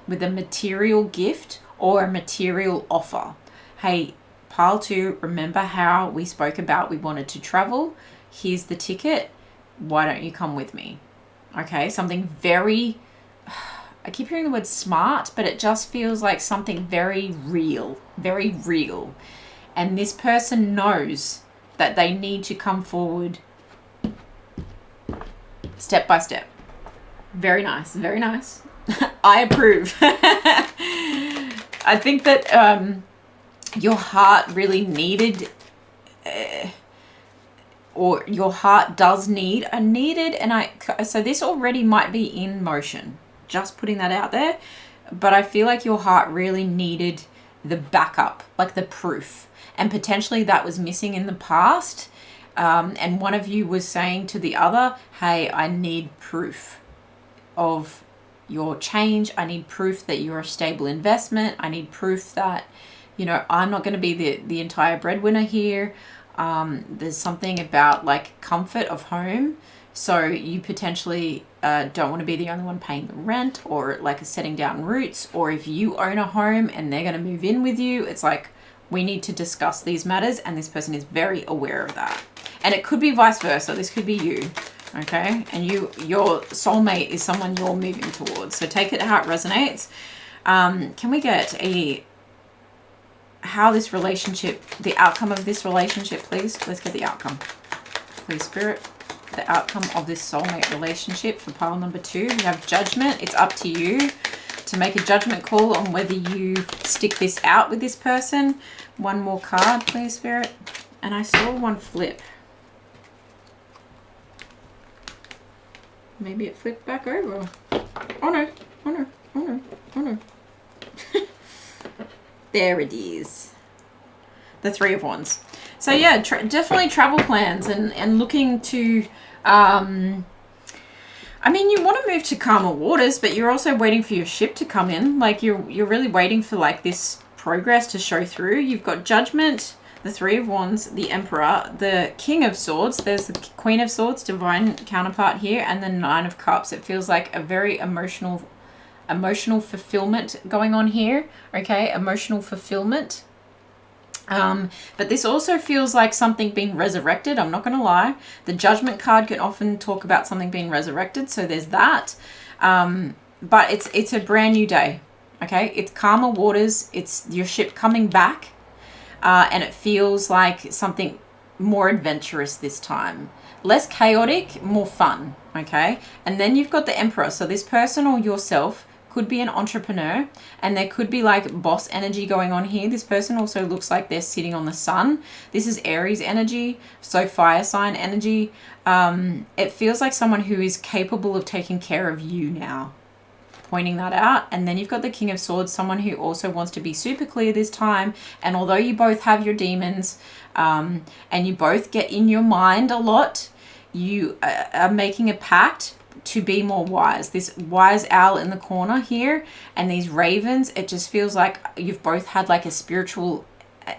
with a material gift or a material offer. Hey, pile 2, remember how we spoke about we wanted to travel? Here's the ticket. Why don't you come with me? Okay, something very, I keep hearing the word smart, but it just feels like something very real, very real. And this person knows that they need to come forward step by step. Very nice, very nice. I approve. I think that your heart really needed, or your heart does need, so this already might be in motion. Just putting that out there. But I feel like your heart really needed the backup, like the proof. And potentially that was missing in the past. And one of you was saying to the other, hey, I need proof of your change. I need proof that you're a stable investment. I need proof that, you know, I'm not going to be the entire breadwinner here. There's something about like comfort of home. So you potentially don't want to be the only one paying the rent, or like setting down roots, or if you own a home and they're going to move in with you, it's like we need to discuss these matters, and this person is very aware of that. And it could be vice versa. This could be you. Okay, and your soulmate is someone you're moving towards. So take it how it resonates. Can we get how this relationship, the outcome of this relationship, please? Let's get the outcome. Please, Spirit, the outcome of this soulmate relationship for pile number 2. We have Judgment. It's up to you. to make a judgment call on whether you stick this out with this person. One more card, please, Spirit. And I saw one flip. Maybe it flipped back over. Oh no, oh no, oh no, oh no. There it is. The Three of Wands. So yeah, definitely travel plans and looking to, I mean, you want to move to calmer waters, but you're also waiting for your ship to come in. Like you're really waiting for like this progress to show through. You've got Judgment, the Three of Wands, the Emperor, the King of Swords. There's the Queen of Swords, divine counterpart here, and the Nine of Cups. It feels like a very emotional fulfillment going on here. Okay, emotional fulfillment. But this also feels like something being resurrected. I'm not going to lie. The Judgment card can often talk about something being resurrected. So there's that. But it's a brand new day. Okay. It's calmer waters. It's your ship coming back. And it feels like something more adventurous this time. Less chaotic, more fun. Okay. And then you've got the Emperor. So this person or yourself could be an entrepreneur, and there could be like boss energy going on here. This person also looks like they're sitting on the sun. This is Aries energy, so fire sign energy. It feels like someone who is capable of taking care of you now. Pointing that out. And then you've got the King of Swords, someone who also wants to be super clear this time. And although you both have your demons, and you both get in your mind a lot, you are making a pact to be more wise. This wise owl in the corner here and these ravens, it just feels like you've both had like a spiritual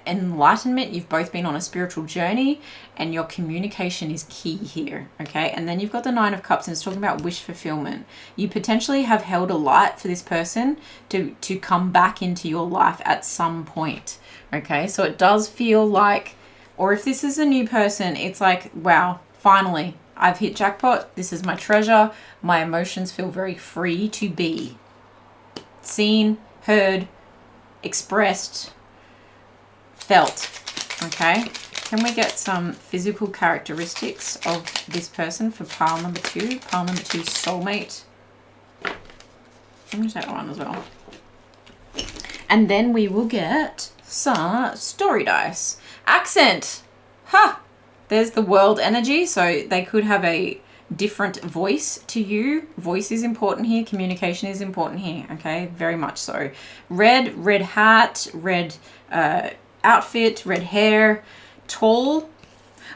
enlightenment. You've both been on a spiritual journey and your communication is key here. Okay. And then you've got the Nine of Cups and it's talking about wish fulfillment. You potentially have held a light for this person to come back into your life at some point. Okay. So it does feel like, or if this is a new person, it's like, wow, finally, I've hit jackpot. This is my treasure. My emotions feel very free to be seen, heard, expressed, felt. Okay. Can we get some physical characteristics of this person for pile number 2? Pile number 2, soulmate. I'm going to take that one as well. And then we will get some story dice. Accent. Ha! There's the world energy, so they could have a different voice to you. Voice is important here. Communication is important here. Okay, very much so. Red hat, red outfit, red hair, tall.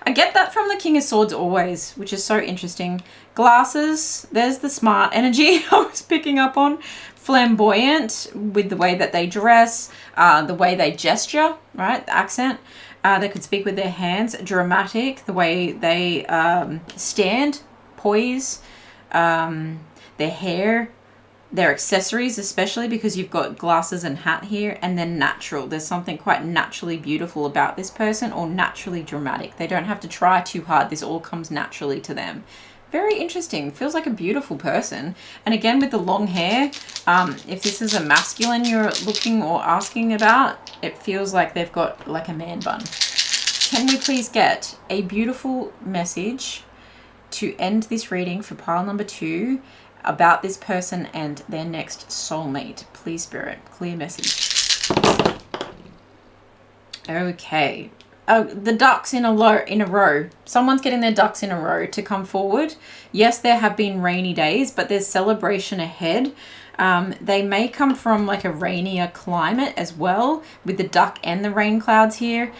I get that from the King of Swords always, which is so interesting. Glasses. There's the smart energy I was picking up on. Flamboyant with the way that they dress, the way they gesture, right? The accent. They could speak with their hands. Dramatic, the way they stand, poise, their hair, their accessories, especially because you've got glasses and hat here. And then natural. There's something quite naturally beautiful about this person, or naturally dramatic. They don't have to try too hard. This all comes naturally to them. Very interesting. Feels like a beautiful person. And again, with the long hair, if this is a masculine you're looking or asking about, it feels like they've got like a man bun. Can we please get a beautiful message to end this reading for pile number 2 about this person and their next soulmate? Please, Spirit, clear message. Okay. Oh, the ducks in a row. Someone's getting their ducks in a row to come forward. Yes, there have been rainy days, but there's celebration ahead. They may come from like a rainier climate as well, with the duck and the rain clouds here.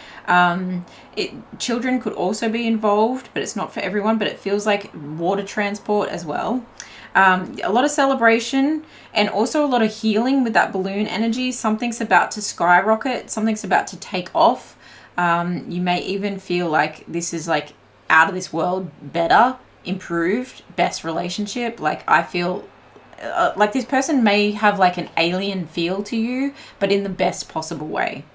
Children could also be involved, but it's not for everyone, but it feels like water transport as well. A lot of celebration and also a lot of healing with that balloon energy. Something's about to skyrocket. Something's about to take off. You may even feel like this is like out of this world, better, improved, best relationship. Like I feel like this person may have like an alien feel to you, but in the best possible way.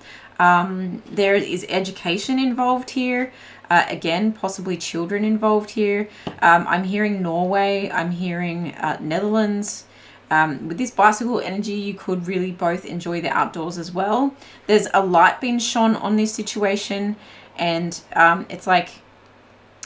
There is education involved here. Again, possibly children involved here. I'm hearing Norway. I'm hearing Netherlands. With this bicycle energy, you could really both enjoy the outdoors as well. There's a light being shone on this situation, and it's like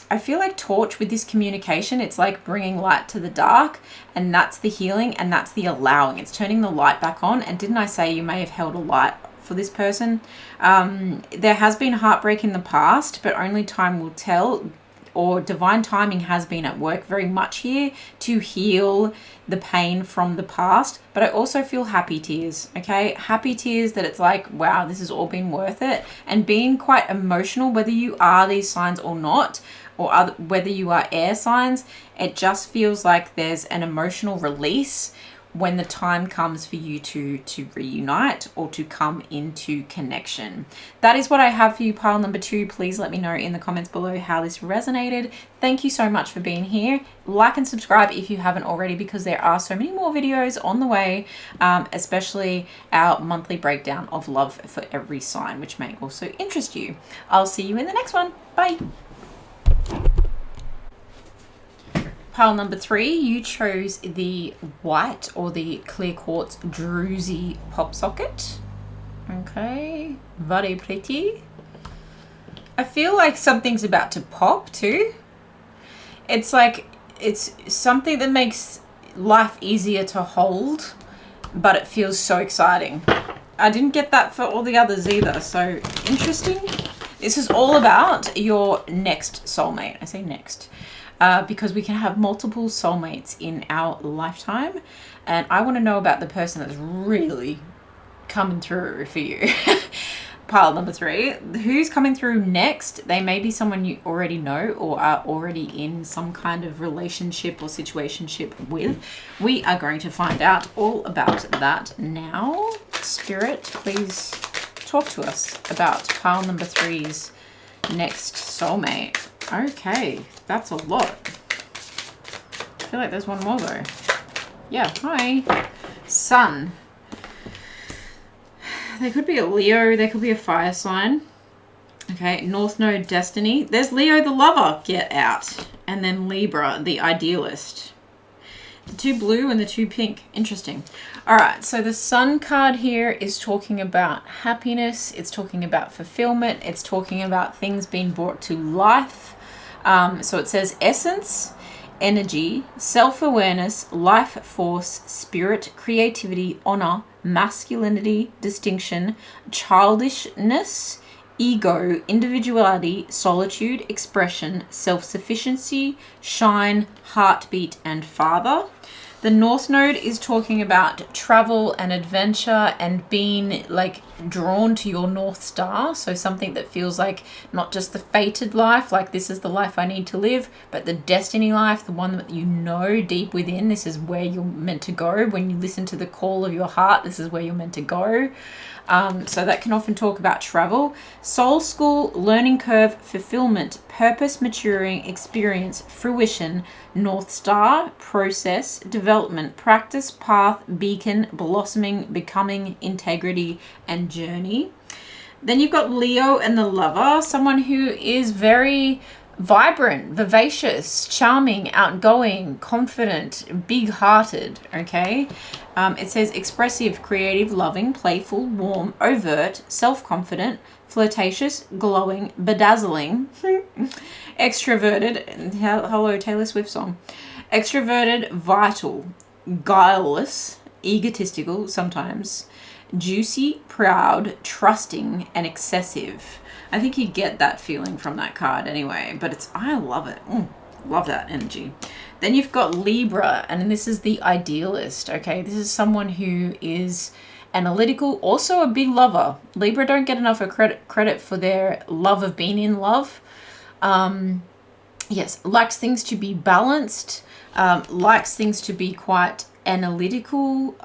I feel like torch with this communication, it's like bringing light to the dark, and that's the healing, and that's the allowing. It's turning the light back on. And didn't I say you may have held a light for this person? There has been heartbreak in the past, but only time will tell, or divine timing has been at work very much here to heal the pain from the past. But I also feel happy tears, okay? Happy tears that it's like, wow, this has all been worth it. And being quite emotional, whether you are these signs or not, or whether you are air signs, it just feels like there's an emotional release when the time comes for you to reunite or to come into connection. That is what I have for you, pile number 2. Please let me know in the comments below how this resonated. Thank you so much for being here. Like and subscribe if you haven't already, because there are so many more videos on the way, especially our monthly breakdown of love for every sign, which may also interest you. I'll see you in the next one. Bye. Pile number 3, you chose the white or the clear quartz druzy pop socket. Okay, very pretty. I feel like something's about to pop too. It's like it's something that makes life easier to hold, but it feels so exciting. I didn't get that for all the others either, so interesting. This is all about your next soulmate. I say next. Because we can have multiple soulmates in our lifetime, and I want to know about the person that's really coming through for you. Pile number 3, who's coming through next? They may be someone you already know or are already in some kind of relationship or situationship with. We are going to find out all about that now. Spirit, please talk to us about pile number 3's next soulmate. Okay, that's a lot. I feel like there's one more though. Yeah, hi. Sun. They could be a Leo, they could be a fire sign. Okay, North Node Destiny. There's Leo the lover, get out. And then Libra, the idealist. The 2 blue and the 2 pink. Interesting. All right, so the Sun card here is talking about happiness. It's talking about fulfillment. It's talking about things being brought to life. So it says essence, energy, self-awareness, life force, spirit, creativity, honor, masculinity, distinction, childishness, ego, individuality, solitude, expression, self-sufficiency, shine, heartbeat, and father. The North Node is talking about travel and adventure and being like drawn to your North Star. So something that feels like not just the fated life, like this is the life I need to live, but the destiny life, the one that you know deep within, this is where you're meant to go. When you listen to the call of your heart, this is where you're meant to go. So that can often talk about travel, soul school, learning curve, fulfillment, purpose, maturing, experience, fruition, North Star, process, development, practice, path, beacon, blossoming, becoming, integrity, and journey. Then you've got Leo and the lover, someone who is very vibrant, vivacious, charming, outgoing, confident, big-hearted, okay? It says expressive, creative, loving, playful, warm, overt, self-confident, flirtatious, glowing, bedazzling, extroverted, hello Taylor Swift song, extroverted, vital, guileless, egotistical sometimes, juicy, proud, trusting, and excessive. I think you get that feeling from that card anyway, but I love it. Love that energy. Then you've got Libra, and this is the idealist, okay? This is someone who is analytical, also a big lover. Libra don't get enough credit for their love of being in love. Yes, likes things to be balanced, likes things to be quite analytical.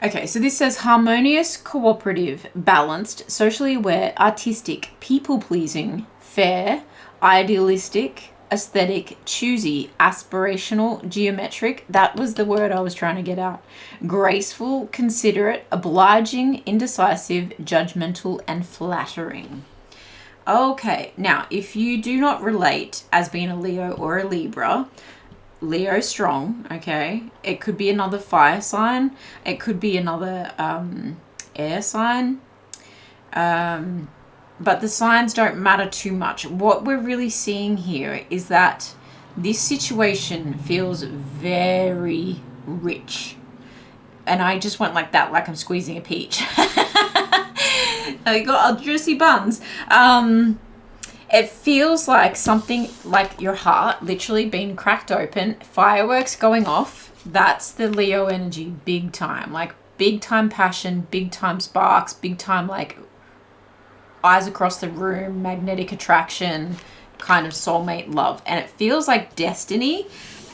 Okay, so this says harmonious, cooperative, balanced, socially aware, artistic, people-pleasing, fair, idealistic, aesthetic, choosy, aspirational, geometric. That was the word I was trying to get out. Graceful, considerate, obliging, indecisive, judgmental, and flattering. Okay, now if you do not relate as being a Leo or a Libra, Leo strong, okay? It could be another fire sign. It could be another air sign. but the signs don't matter too much. What we're really seeing here is that this situation feels very rich. And I just went like that, like I'm squeezing a peach. I got juicy buns. It feels like something like your heart literally being cracked open, fireworks going off. That's the Leo energy, big time. Like big time passion, big time sparks, big time like eyes across the room, magnetic attraction, kind of soulmate love. And it feels like destiny.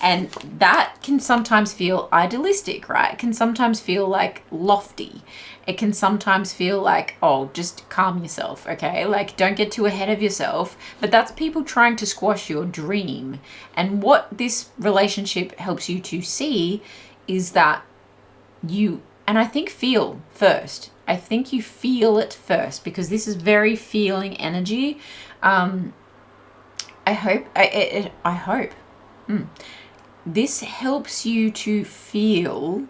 And that can sometimes feel idealistic, right? It can sometimes feel like lofty. It can sometimes feel like, oh, just calm yourself, okay? Like, don't get too ahead of yourself. But that's people trying to squash your dream. And what this relationship helps you to see is that you, and I think feel first. I think you feel it first, because this is very feeling energy. I hope. This helps you to feel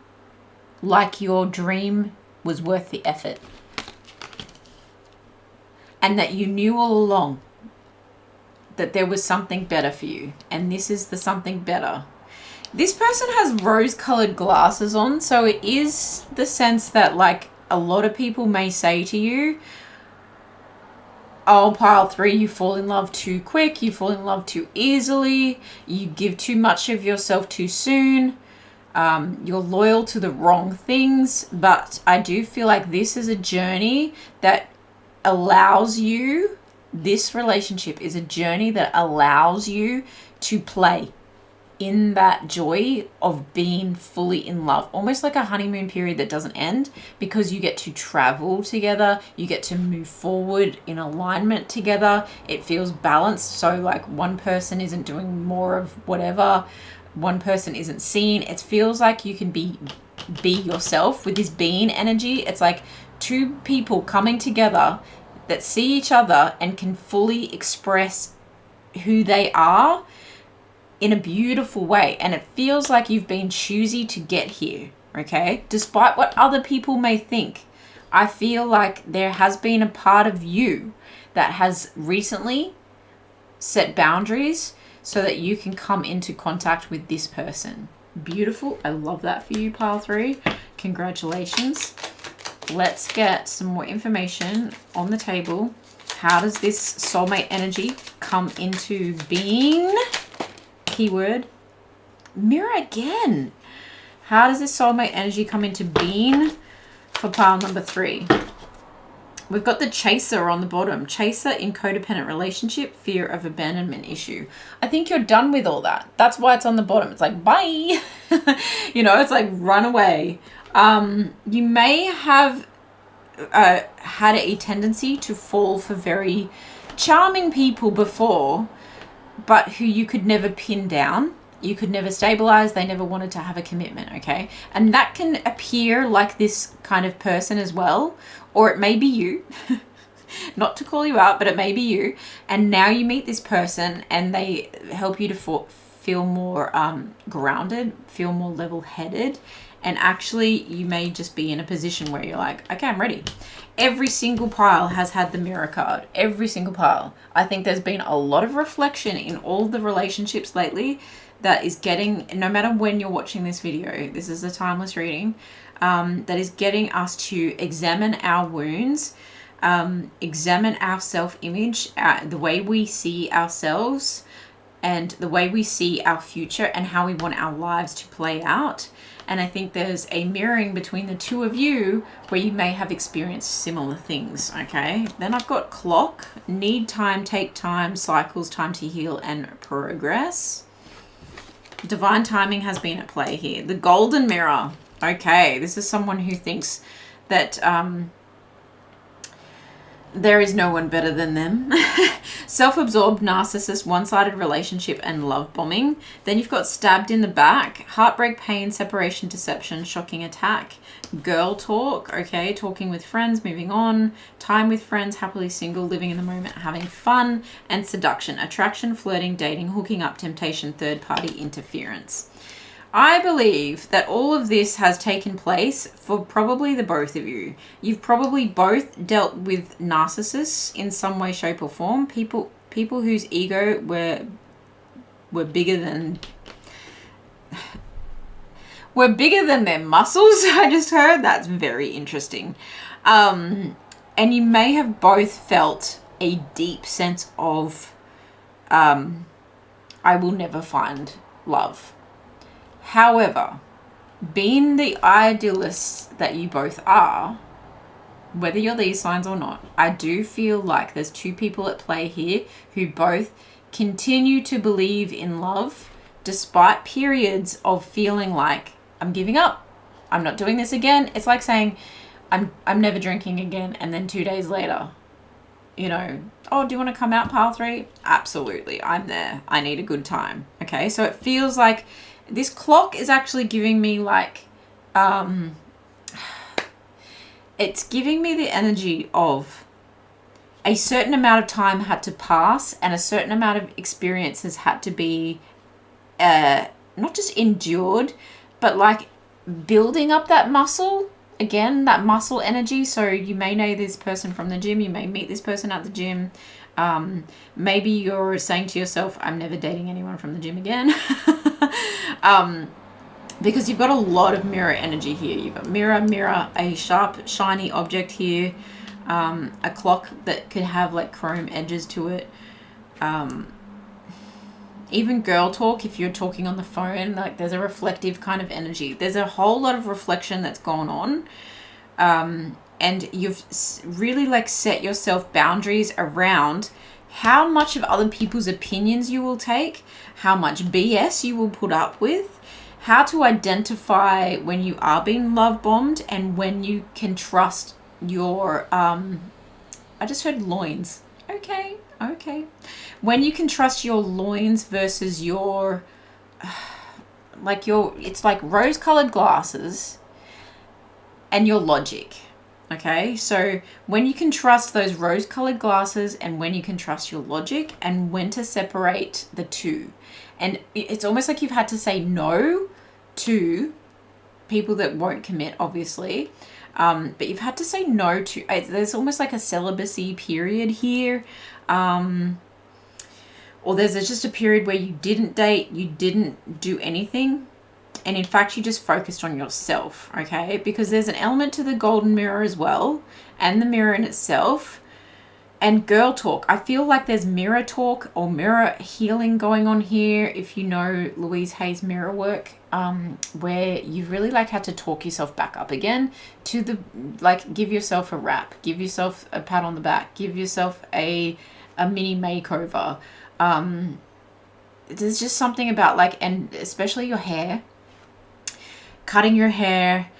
like your dream was worth the effort, and that you knew all along that there was something better for you, and this is the something better. This person has rose-colored glasses on, so it is the sense that like a lot of people may say to you, oh, pile 3, you fall in love too quick, you fall in love too easily, you give too much of yourself too soon, you're loyal to the wrong things. But I do feel like this is a journey that allows you, this relationship is a journey that allows you to play in that joy of being fully in love, almost like a honeymoon period that doesn't end, because you get to travel together, you get to move forward in alignment together. It feels balanced, so like one person isn't doing more of whatever, one person isn't seen. It feels like you can be yourself with this being energy. It's like two people coming together that see each other and can fully express who they are in a beautiful way. And it feels like you've been choosy to get here, okay? Despite what other people may think, I feel like there has been a part of you that has recently set boundaries so that you can come into contact with this person. Beautiful. I love that for you, pile 3. Congratulations. Let's get some more information on the table. How does this soulmate energy come into being? Keyword, mirror again. How does this soulmate energy come into being for pile number 3? We've got the chaser on the bottom. Chaser in codependent relationship, fear of abandonment issue. I think you're done with all that. That's why it's on the bottom. It's like, bye. You know, it's like run away. You may have had a tendency to fall for very charming people before, but who you could never pin down. You could never stabilize. They never wanted to have a commitment, okay? And that can appear like this kind of person as well. Or it may be you. Not to call you out, but it may be you. And now you meet this person and they help you to feel more grounded, feel more level-headed. And actually, you may just be in a position where you're like, okay, I'm ready. Every single pile has had the mirror card. Every single pile. I think there's been a lot of reflection in all the relationships lately that is getting, no matter when you're watching this video, this is a timeless reading, that is getting us to examine our wounds, examine our self-image, the way we see ourselves, and the way we see our future and how we want our lives to play out. And I think there's a mirroring between the two of you where you may have experienced similar things, okay? Then I've got clock, need time, take time, cycles, time to heal, and progress. Divine timing has been at play here. The golden mirror. Okay, this is someone who thinks that there is no one better than them. Self-absorbed, narcissist, one-sided relationship, and love bombing. Then you've got stabbed in the back, heartbreak, pain, separation, deception, shocking attack, girl talk, okay, talking with friends, moving on, time with friends, happily single, living in the moment, having fun, and seduction, attraction, flirting, dating, hooking up, temptation, third-party interference. I believe that all of this has taken place for probably the both of you. You've probably both dealt with narcissists in some way, shape, or form. People whose ego were bigger than their muscles. I just heard. That's very interesting. And you may have both felt a deep sense of I will never find love. However, being the idealists that you both are, whether you're these signs or not, I do feel like there's two people at play here who both continue to believe in love despite periods of feeling like, I'm giving up, I'm not doing this again. It's like saying, I'm never drinking again, and then 2 days later, you know, oh, do you want to come out, pile 3? Absolutely, I'm there. I need a good time. Okay, so it feels like this clock is actually giving me like, it's giving me the energy of a certain amount of time had to pass and a certain amount of experiences had to be not just endured, but like building up that muscle. Again, that muscle energy. So you may know this person from the gym. You may meet this person at the gym. Maybe you're saying to yourself, I'm never dating anyone from the gym again. Because you've got a lot of mirror energy here. You've got mirror, a sharp, shiny object here. A clock that could have like chrome edges to it. Even girl talk, if you're talking on the phone, like there's a reflective kind of energy. There's a whole lot of reflection that's gone on. And you've really like set yourself boundaries around how much of other people's opinions you will take, how much BS you will put up with, how to identify when you are being love bombed and when you can trust your, I just heard loins. Okay. When you can trust your loins versus your, it's like rose-colored glasses and your logic. Okay, so when you can trust those rose-colored glasses and when you can trust your logic and when to separate the two. And it's almost like you've had to say no to people that won't commit, obviously. But you've had to say no to, there's almost like a celibacy period here. Or there's just a period where you didn't date, you didn't do anything. And in fact, you just focused on yourself, okay? Because there's an element to the golden mirror as well, and the mirror in itself. And girl talk, I feel like there's mirror talk or mirror healing going on here. If you know Louise Hay's mirror work, where you really like had to talk yourself back up again to the, like, give yourself a rap, give yourself a pat on the back, give yourself a mini makeover. There's just something about like, and especially your hair, cutting your hair,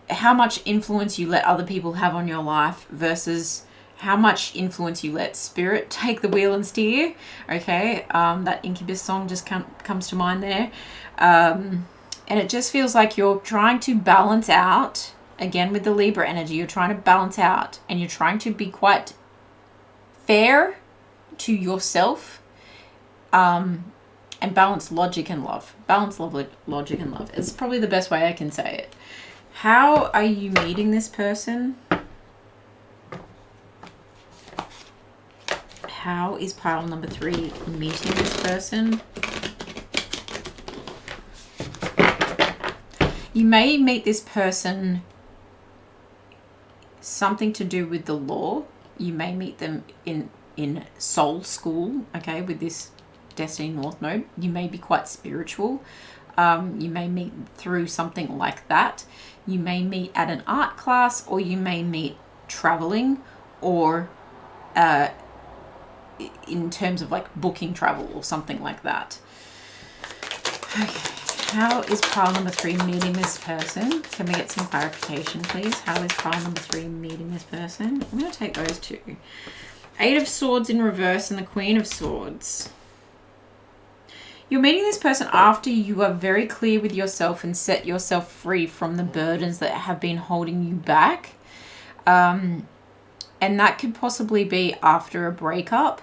how much influence you let other people have on your life versus how much influence you let spirit take the wheel and steer. Okay, that Incubus song just comes to mind there. And it just feels like you're trying to balance out, again with the Libra energy, you're trying to balance out and you're trying to be quite fair to yourself, and balance logic and love. Logic and love. It's probably the best way I can say it. How are you meeting this person? How is pile number 3 meeting this person? You may meet this person something to do with the law. You may meet them in soul school, okay, with this Destiny North node. You may be quite spiritual. You may meet through something like that. You may meet at an art class, or you may meet traveling, or in terms of like booking travel or something like that. Okay. How is pile number 3 meeting this person? Can we get some clarification, please? How is pile number 3 meeting this person? I'm going to take those two. 8 of Swords in reverse and the Queen of Swords. You're meeting this person after you are very clear with yourself and set yourself free from the burdens that have been holding you back. And that could possibly be after a breakup.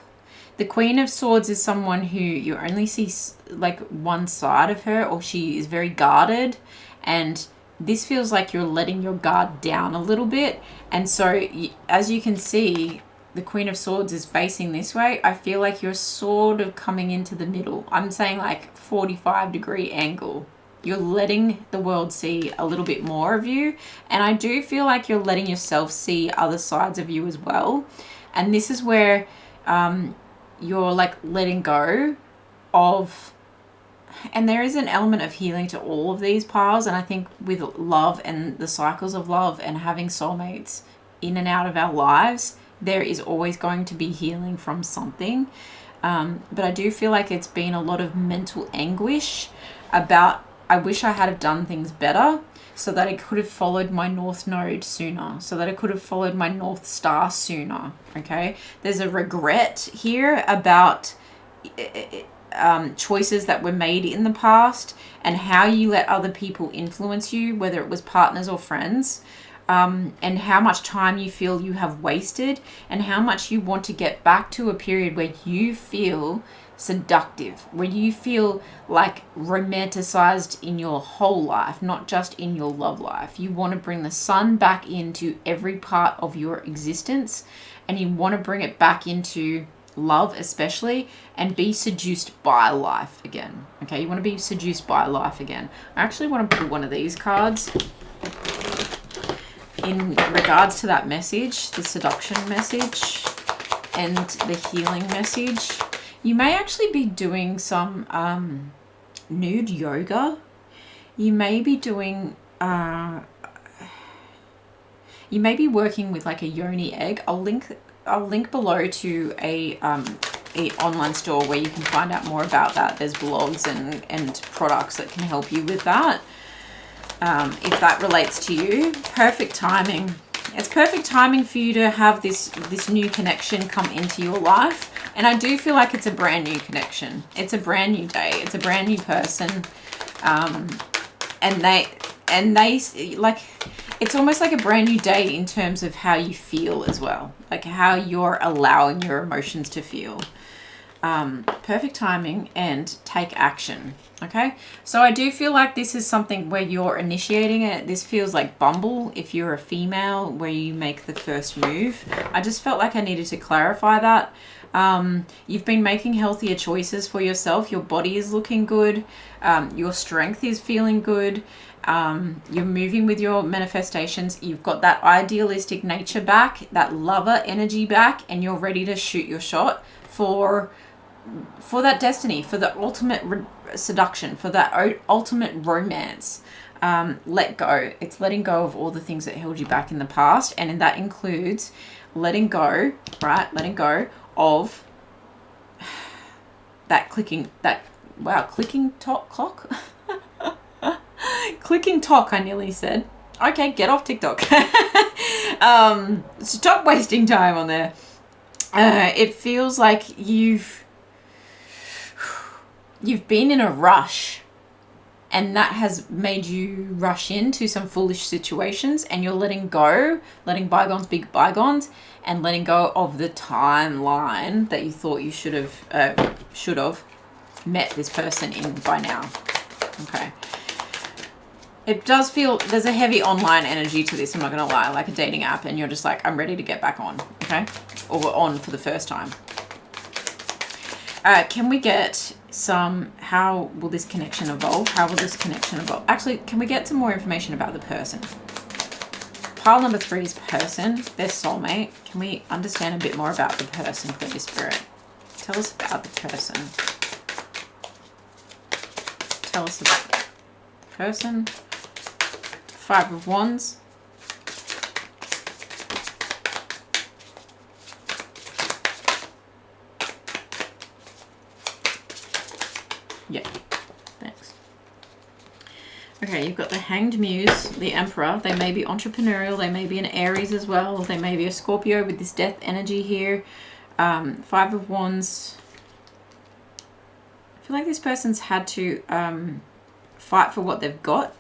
The Queen of Swords is someone who you only see like one side of her, or she is very guarded, and this feels like you're letting your guard down a little bit. And so as you can see, the Queen of Swords is facing this way. I feel like you're sort of coming into the middle. I'm saying like 45-degree angle. You're letting the world see a little bit more of you, and I do feel like you're letting yourself see other sides of you as well. And this is where you're like letting go of, and there is an element of healing to all of these piles. And I think with love and the cycles of love and having soulmates in and out of our lives, there is always going to be healing from something. But I do feel like it's been a lot of mental anguish about, I wish I had have done things better, so that I could have followed my North Node sooner, so that I could have followed my North Star sooner, okay? There's a regret here about choices that were made in the past and how you let other people influence you, whether it was partners or friends, and how much time you feel you have wasted, and how much you want to get back to a period where you feel seductive, where you feel like romanticized in your whole life, not just in your love life. You want to bring the sun back into every part of your existence, and you want to bring it back into love especially, and be seduced by life again. Okay, you want to be seduced by life again. I actually want to pull one of these cards in regards to that message, the seduction message and the healing message. You may actually be doing some nude yoga. You may be doing, you may be working with like a yoni egg. I'll link below to a online store where you can find out more about that. There's blogs and products that can help you with that. If that relates to you, perfect timing. It's perfect timing for you to have this new connection come into your life. And I do feel like it's a brand new connection. It's a brand new day. It's a brand new person. And they like, it's almost like a brand new day in terms of how you feel as well. Like how you're allowing your emotions to feel. Perfect timing and take action. Okay, so I do feel like this is something where you're initiating it. This feels like Bumble if you're a female, where you make the first move. I just felt like I needed to clarify that. You've been making healthier choices for yourself. Your body is looking good. Your strength is feeling good. You're moving with your manifestations. You've got that idealistic nature back, that lover energy back, and you're ready to shoot your shot for that destiny, for the ultimate seduction, for that ultimate romance. Let go. It's letting go of all the things that held you back in the past, and that includes letting go, right? Letting go of that clicking talk clock. Clicking talk, I nearly said. Okay, get off TikTok. Stop wasting time on there. It feels like you've been in a rush, and that has made you rush into some foolish situations, and you're letting bygones be bygones, and letting go of the timeline that you thought you should have met this person in by now. Okay. It does feel, there's a heavy online energy to this, I'm not going to lie, like a dating app, and you're just like, I'm ready to get back on, okay? Or on for the first time. Can we get some, how will this connection evolve? How will this connection evolve? Actually, can we get some more information about the person? Pile number 3 is person, their soulmate. Can we understand a bit more about the person, please, Spirit? Tell us about the person. Tell us about the person. 5 of Wands. Yeah, thanks. Okay, you've got the Hanged Muse, the Emperor. They may be entrepreneurial. They may be an Aries as well. They may be a Scorpio with this death energy here. 5 of Wands. I feel like this person's had to fight for what they've got.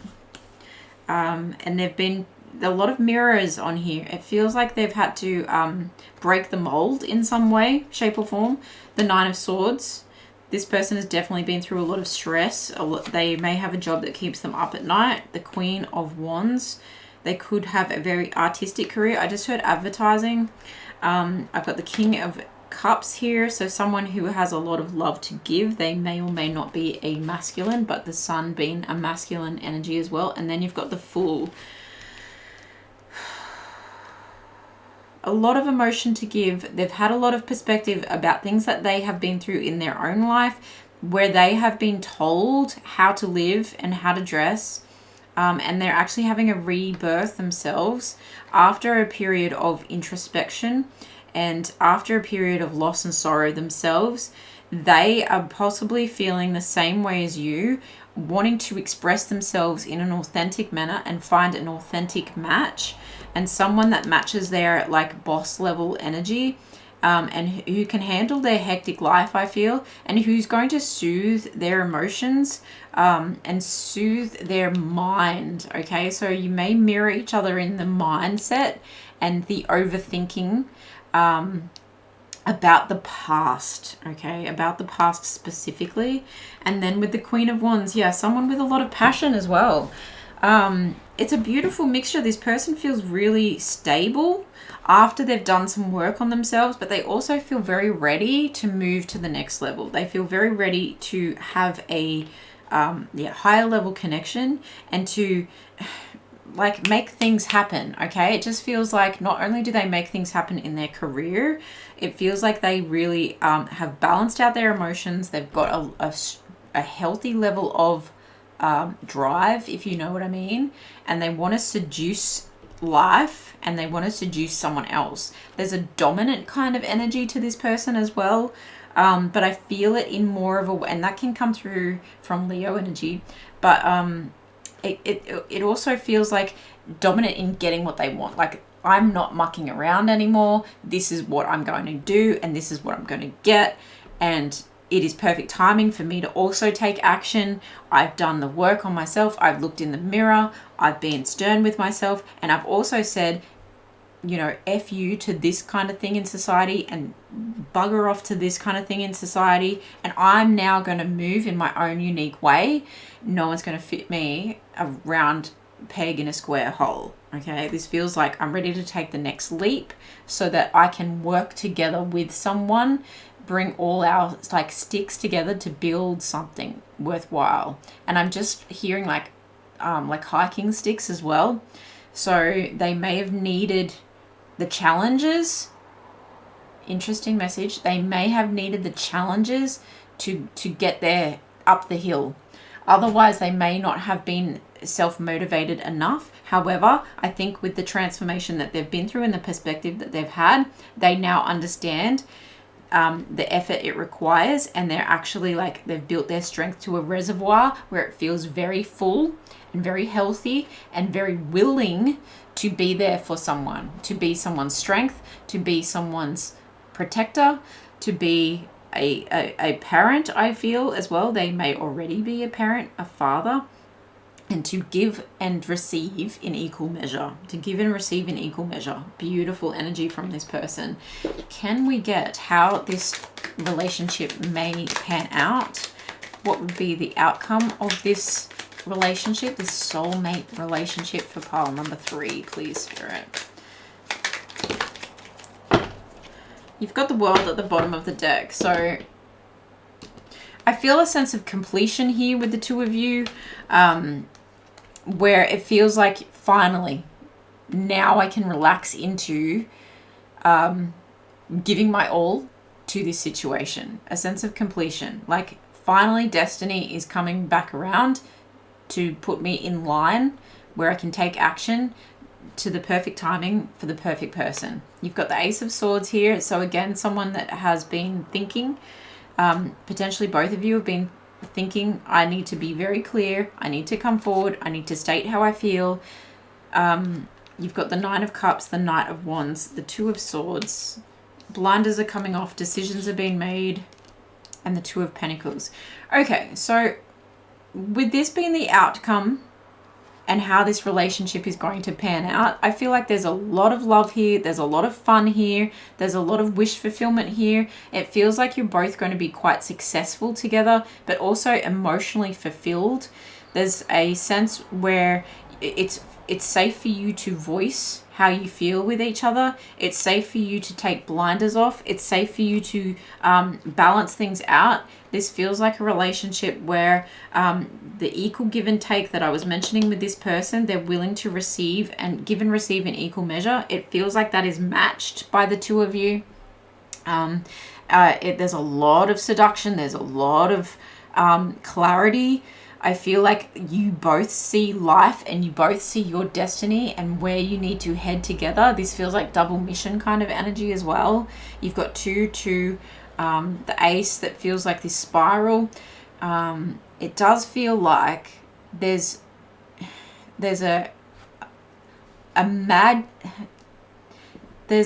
And they've been a lot of mirrors on here. It feels like they've had to break the mold in some way, shape or form. The Nine of Swords. This person has definitely been through a lot of stress. They may have a job that keeps them up at night. The Queen of Wands. They could have a very artistic career. I just heard advertising. I've got the King of Cups here. So someone who has a lot of love to give. They may or may not be a masculine, but the Sun being a masculine energy as well. And then you've got the Fool. A lot of emotion to give. They've had a lot of perspective about things that they have been through in their own life, where they have been told how to live and how to dress, and they're actually having a rebirth themselves after a period of introspection and after a period of loss and sorrow themselves. They are possibly feeling the same way as you, wanting to express themselves in an authentic manner and find an authentic match, and someone that matches their like boss level energy, and who can handle their hectic life, I feel, and who's going to soothe their emotions and soothe their mind. Okay, so you may mirror each other in the mindset and the overthinking about the past, okay, about the past specifically. And then with the Queen of Wands, yeah, someone with a lot of passion as well. It's a beautiful mixture. This person feels really stable after they've done some work on themselves, but they also feel very ready to move to the next level. They feel very ready to have a higher level connection and to like make things happen. Okay, it just feels like not only do they make things happen in their career, it feels like they really have balanced out their emotions. They've got a healthy level of drive, if you know what I mean, and they want to seduce life and they want to seduce someone else. There's a dominant kind of energy to this person as well, but I feel it in more of a, and that can come through from Leo energy, but it also feels like dominant in getting what they want. Like, I'm not mucking around anymore. This is what I'm going to do, and this is what I'm going to get, and it is perfect timing for me to also take action. I've done the work on myself. I've looked in the mirror. I've been stern with myself. And I've also said, you know, F you to this kind of thing in society and bugger off to this kind of thing in society. And I'm now going to move in my own unique way. No one's going to fit me a round peg in a square hole. Okay, this feels like I'm ready to take the next leap so that I can work together with someone, bring all our like sticks together to build something worthwhile. And I'm just hearing like hiking sticks as well. So they may have needed the challenges. Interesting message. They may have needed the challenges to get there up the hill. Otherwise, they may not have been self-motivated enough. However, I think with the transformation that they've been through and the perspective that they've had, they now understand the effort it requires, and they're actually like, they've built their strength to a reservoir where it feels very full and very healthy and very willing to be there for someone, to be someone's strength, to be someone's protector, to be a parent. I feel as well, they may already be a parent, a father, and to give and receive in equal measure. To give and receive in equal measure. Beautiful energy from this person. Can we get how this relationship may pan out? What would be the outcome of this relationship, this soulmate relationship for pile number 3, please, Spirit? You've got the World at the bottom of the deck. So I feel a sense of completion here with the two of you, where it feels like finally now I can relax into giving my all to this situation. A sense of completion. Like, finally destiny is coming back around to put me in line where I can take action to the perfect timing for the perfect person. You've got the Ace of Swords here. So again, someone that has been thinking, potentially both of you have been thinking, I need to be very clear. I need to come forward. I need to state how I feel. You've got the Nine of Cups, the Knight of Wands, the Two of Swords. Blinders are coming off. Decisions are being made. And the Two of Pentacles. Okay, so with this being the outcome and how this relationship is going to pan out. I feel like there's a lot of love here. There's a lot of fun here. There's a lot of wish fulfillment here. It feels like you're both going to be quite successful together, but also emotionally fulfilled. There's a sense where it's safe for you to voice how you feel with each other. It's safe for you to take blinders off. It's safe for you to balance things out. This feels like a relationship where the equal give and take that I was mentioning with this person, they're willing to receive and give and receive in equal measure. It feels like that is matched by the two of you. There's a lot of seduction. There's a lot of clarity. I feel like you both see life and you both see your destiny and where you need to head together. This feels like double mission kind of energy as well. You've got two, the ace that feels like this spiral. It does feel like there's a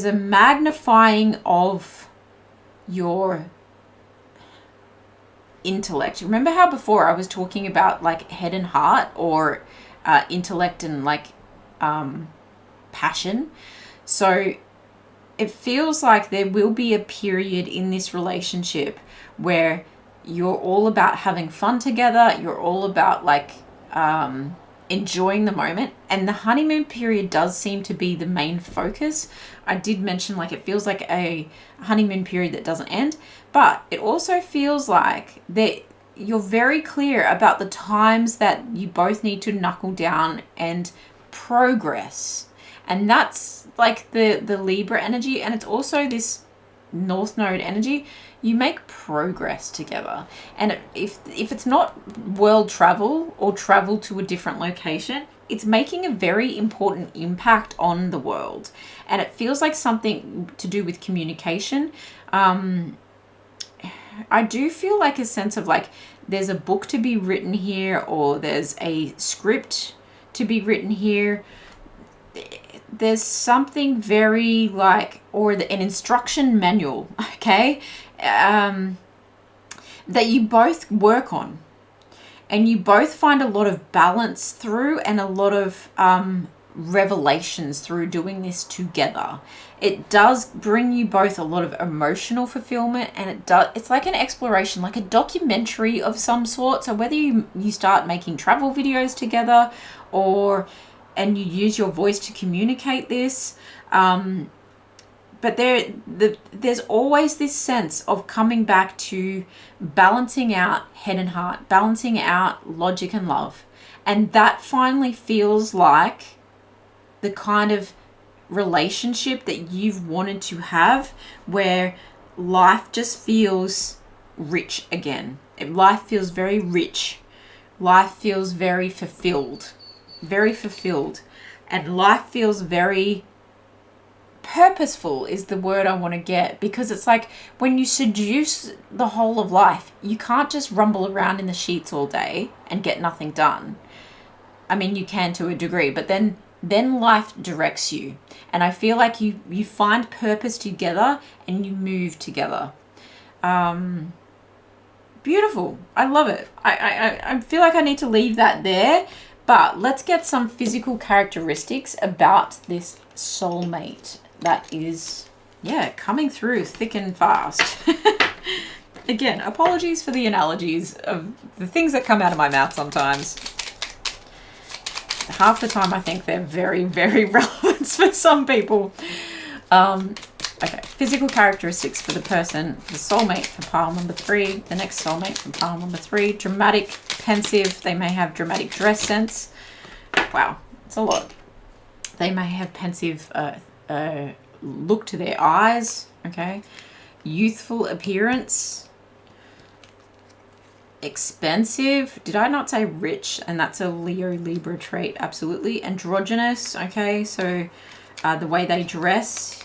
magnifying of your intellect. Remember how before I was talking about like head and heart, or intellect and like passion? So it feels like there will be a period in this relationship where you're all about having fun together. You're all about like enjoying the moment, and the honeymoon period does seem to be the main focus. I did mention like it feels like a honeymoon period that doesn't end, but it also feels like that you're very clear about the times that you both need to knuckle down and progress. And that's like the Libra energy, and it's also this North Node energy. You make progress together, and if it's not world travel or travel to a different location, it's making a very important impact on the world. And it feels like something to do with communication. I do feel like a sense of like there's a book to be written here, or there's a script to be written here. There's something very like, or an instruction manual, okay, that you both work on, and you both find a lot of balance through, and a lot of revelations through doing this together. It does bring you both a lot of emotional fulfillment, and it's like an exploration, like a documentary of some sort. So whether you start making travel videos together, and you use your voice to communicate this, but there's always this sense of coming back to balancing out head and heart, balancing out logic and love. And that finally feels like the kind of relationship that you've wanted to have, where life just feels rich again. Life feels very rich. Life feels very fulfilled. Very fulfilled. And life feels very purposeful is the word I want to get, because it's like when you seduce the whole of life, you can't just rumble around in the sheets all day and get nothing done. I mean, you can to a degree, but then life directs you. And I feel like you find purpose together and you move together. Beautiful. I love it. I feel like I need to leave that there. But let's get some physical characteristics about this soulmate that is, coming through thick and fast. Again, apologies for the analogies of the things that come out of my mouth sometimes. Half the time I think they're very, very relevant for some people. Okay, physical characteristics for the person, the soulmate for pile number 3, the next soulmate for pile number 3. Dramatic, pensive, they may have dramatic dress sense. Wow, it's a lot. They may have pensive look to their eyes, okay. Youthful appearance. Expensive. Did I not say rich? And that's a Leo Libra trait, absolutely. Androgynous, okay, so the way they dress.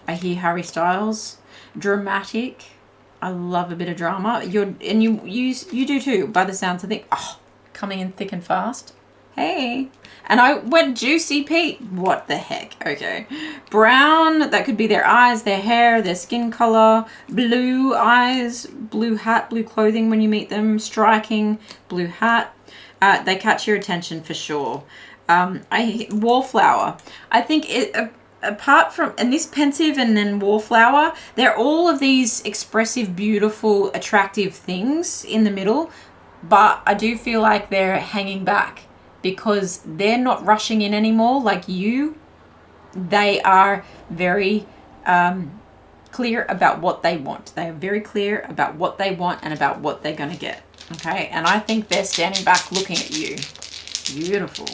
I hear Harry Styles. Dramatic. I love a bit of drama. You do too, by the sounds of things. Oh, coming in thick and fast. Hey. And I went Juicy Pete. What the heck? Okay. Brown, that could be their eyes, their hair, their skin color. Blue eyes, blue hat, blue clothing when you meet them. Striking, blue hat. They catch your attention for sure. Wallflower. I think apart from, and this pensive and then wallflower, they're all of these expressive, beautiful, attractive things in the middle, but I do feel like they're hanging back because they're not rushing in anymore like you. They are very clear about what they want. They are very clear about what they want and about what they're going to get. Okay, and I think they're standing back looking at you. Beautiful.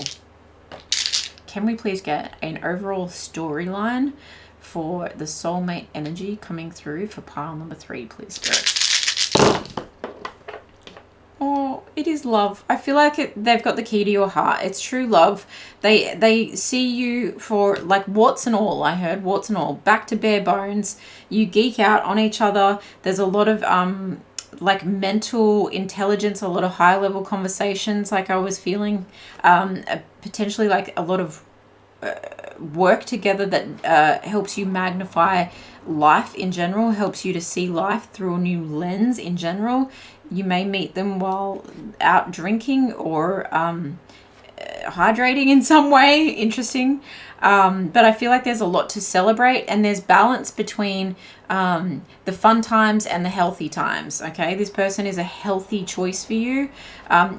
Can we please get an overall storyline for the soulmate energy coming through for pile number 3, please, Spirit? Oh, it is love. I feel like they've got the key to your heart. It's true love. They see you for like warts and all. I heard warts and all. Back to bare bones. You geek out on each other. There's a lot of like mental intelligence, a lot of high level conversations like I was feeling, potentially like a lot of work together that helps you magnify life in general, helps you to see life through a new lens in general. You may meet them while out drinking or hydrating in some way. Interesting. But I feel like there's a lot to celebrate, and there's balance between the fun times and the healthy times. Okay, this person is a healthy choice for you.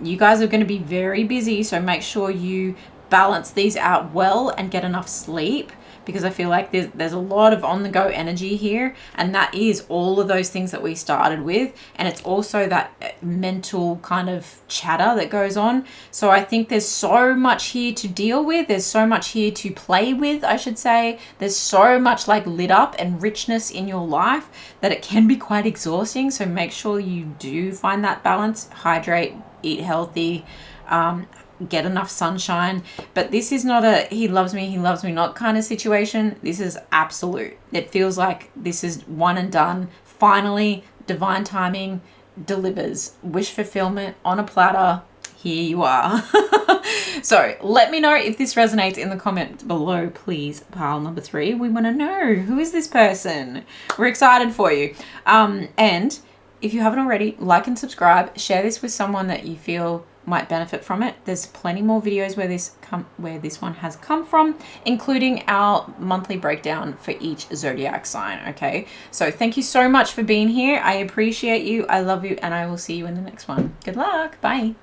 You guys are going to be very busy, so make sure you balance these out well and get enough sleep, because I feel like there's a lot of on the go energy here, and that is all of those things that we started with, and it's also that mental kind of chatter that goes on. So I think there's so much here to deal with. There's so much here to play with, I should say. There's so much like lit up and richness in your life that it can be quite exhausting. So make sure you do find that balance. Hydrate, eat healthy, get enough sunshine. But this is not a he loves me not kind of situation. This is absolute. It feels like this is one and done. Finally, divine timing delivers. Wish fulfillment on a platter. Here you are. So let me know if this resonates in the comment below, please. Pile number 3. We want to know, who is this person? We're excited for you. And if you haven't already, like and subscribe. Share this with someone that you feel might benefit from it. There's plenty more videos where this one has come from, including our monthly breakdown for each zodiac sign. Okay, so thank you so much for being here. I appreciate you, I love you, and I will see you in the next one. Good luck. Bye.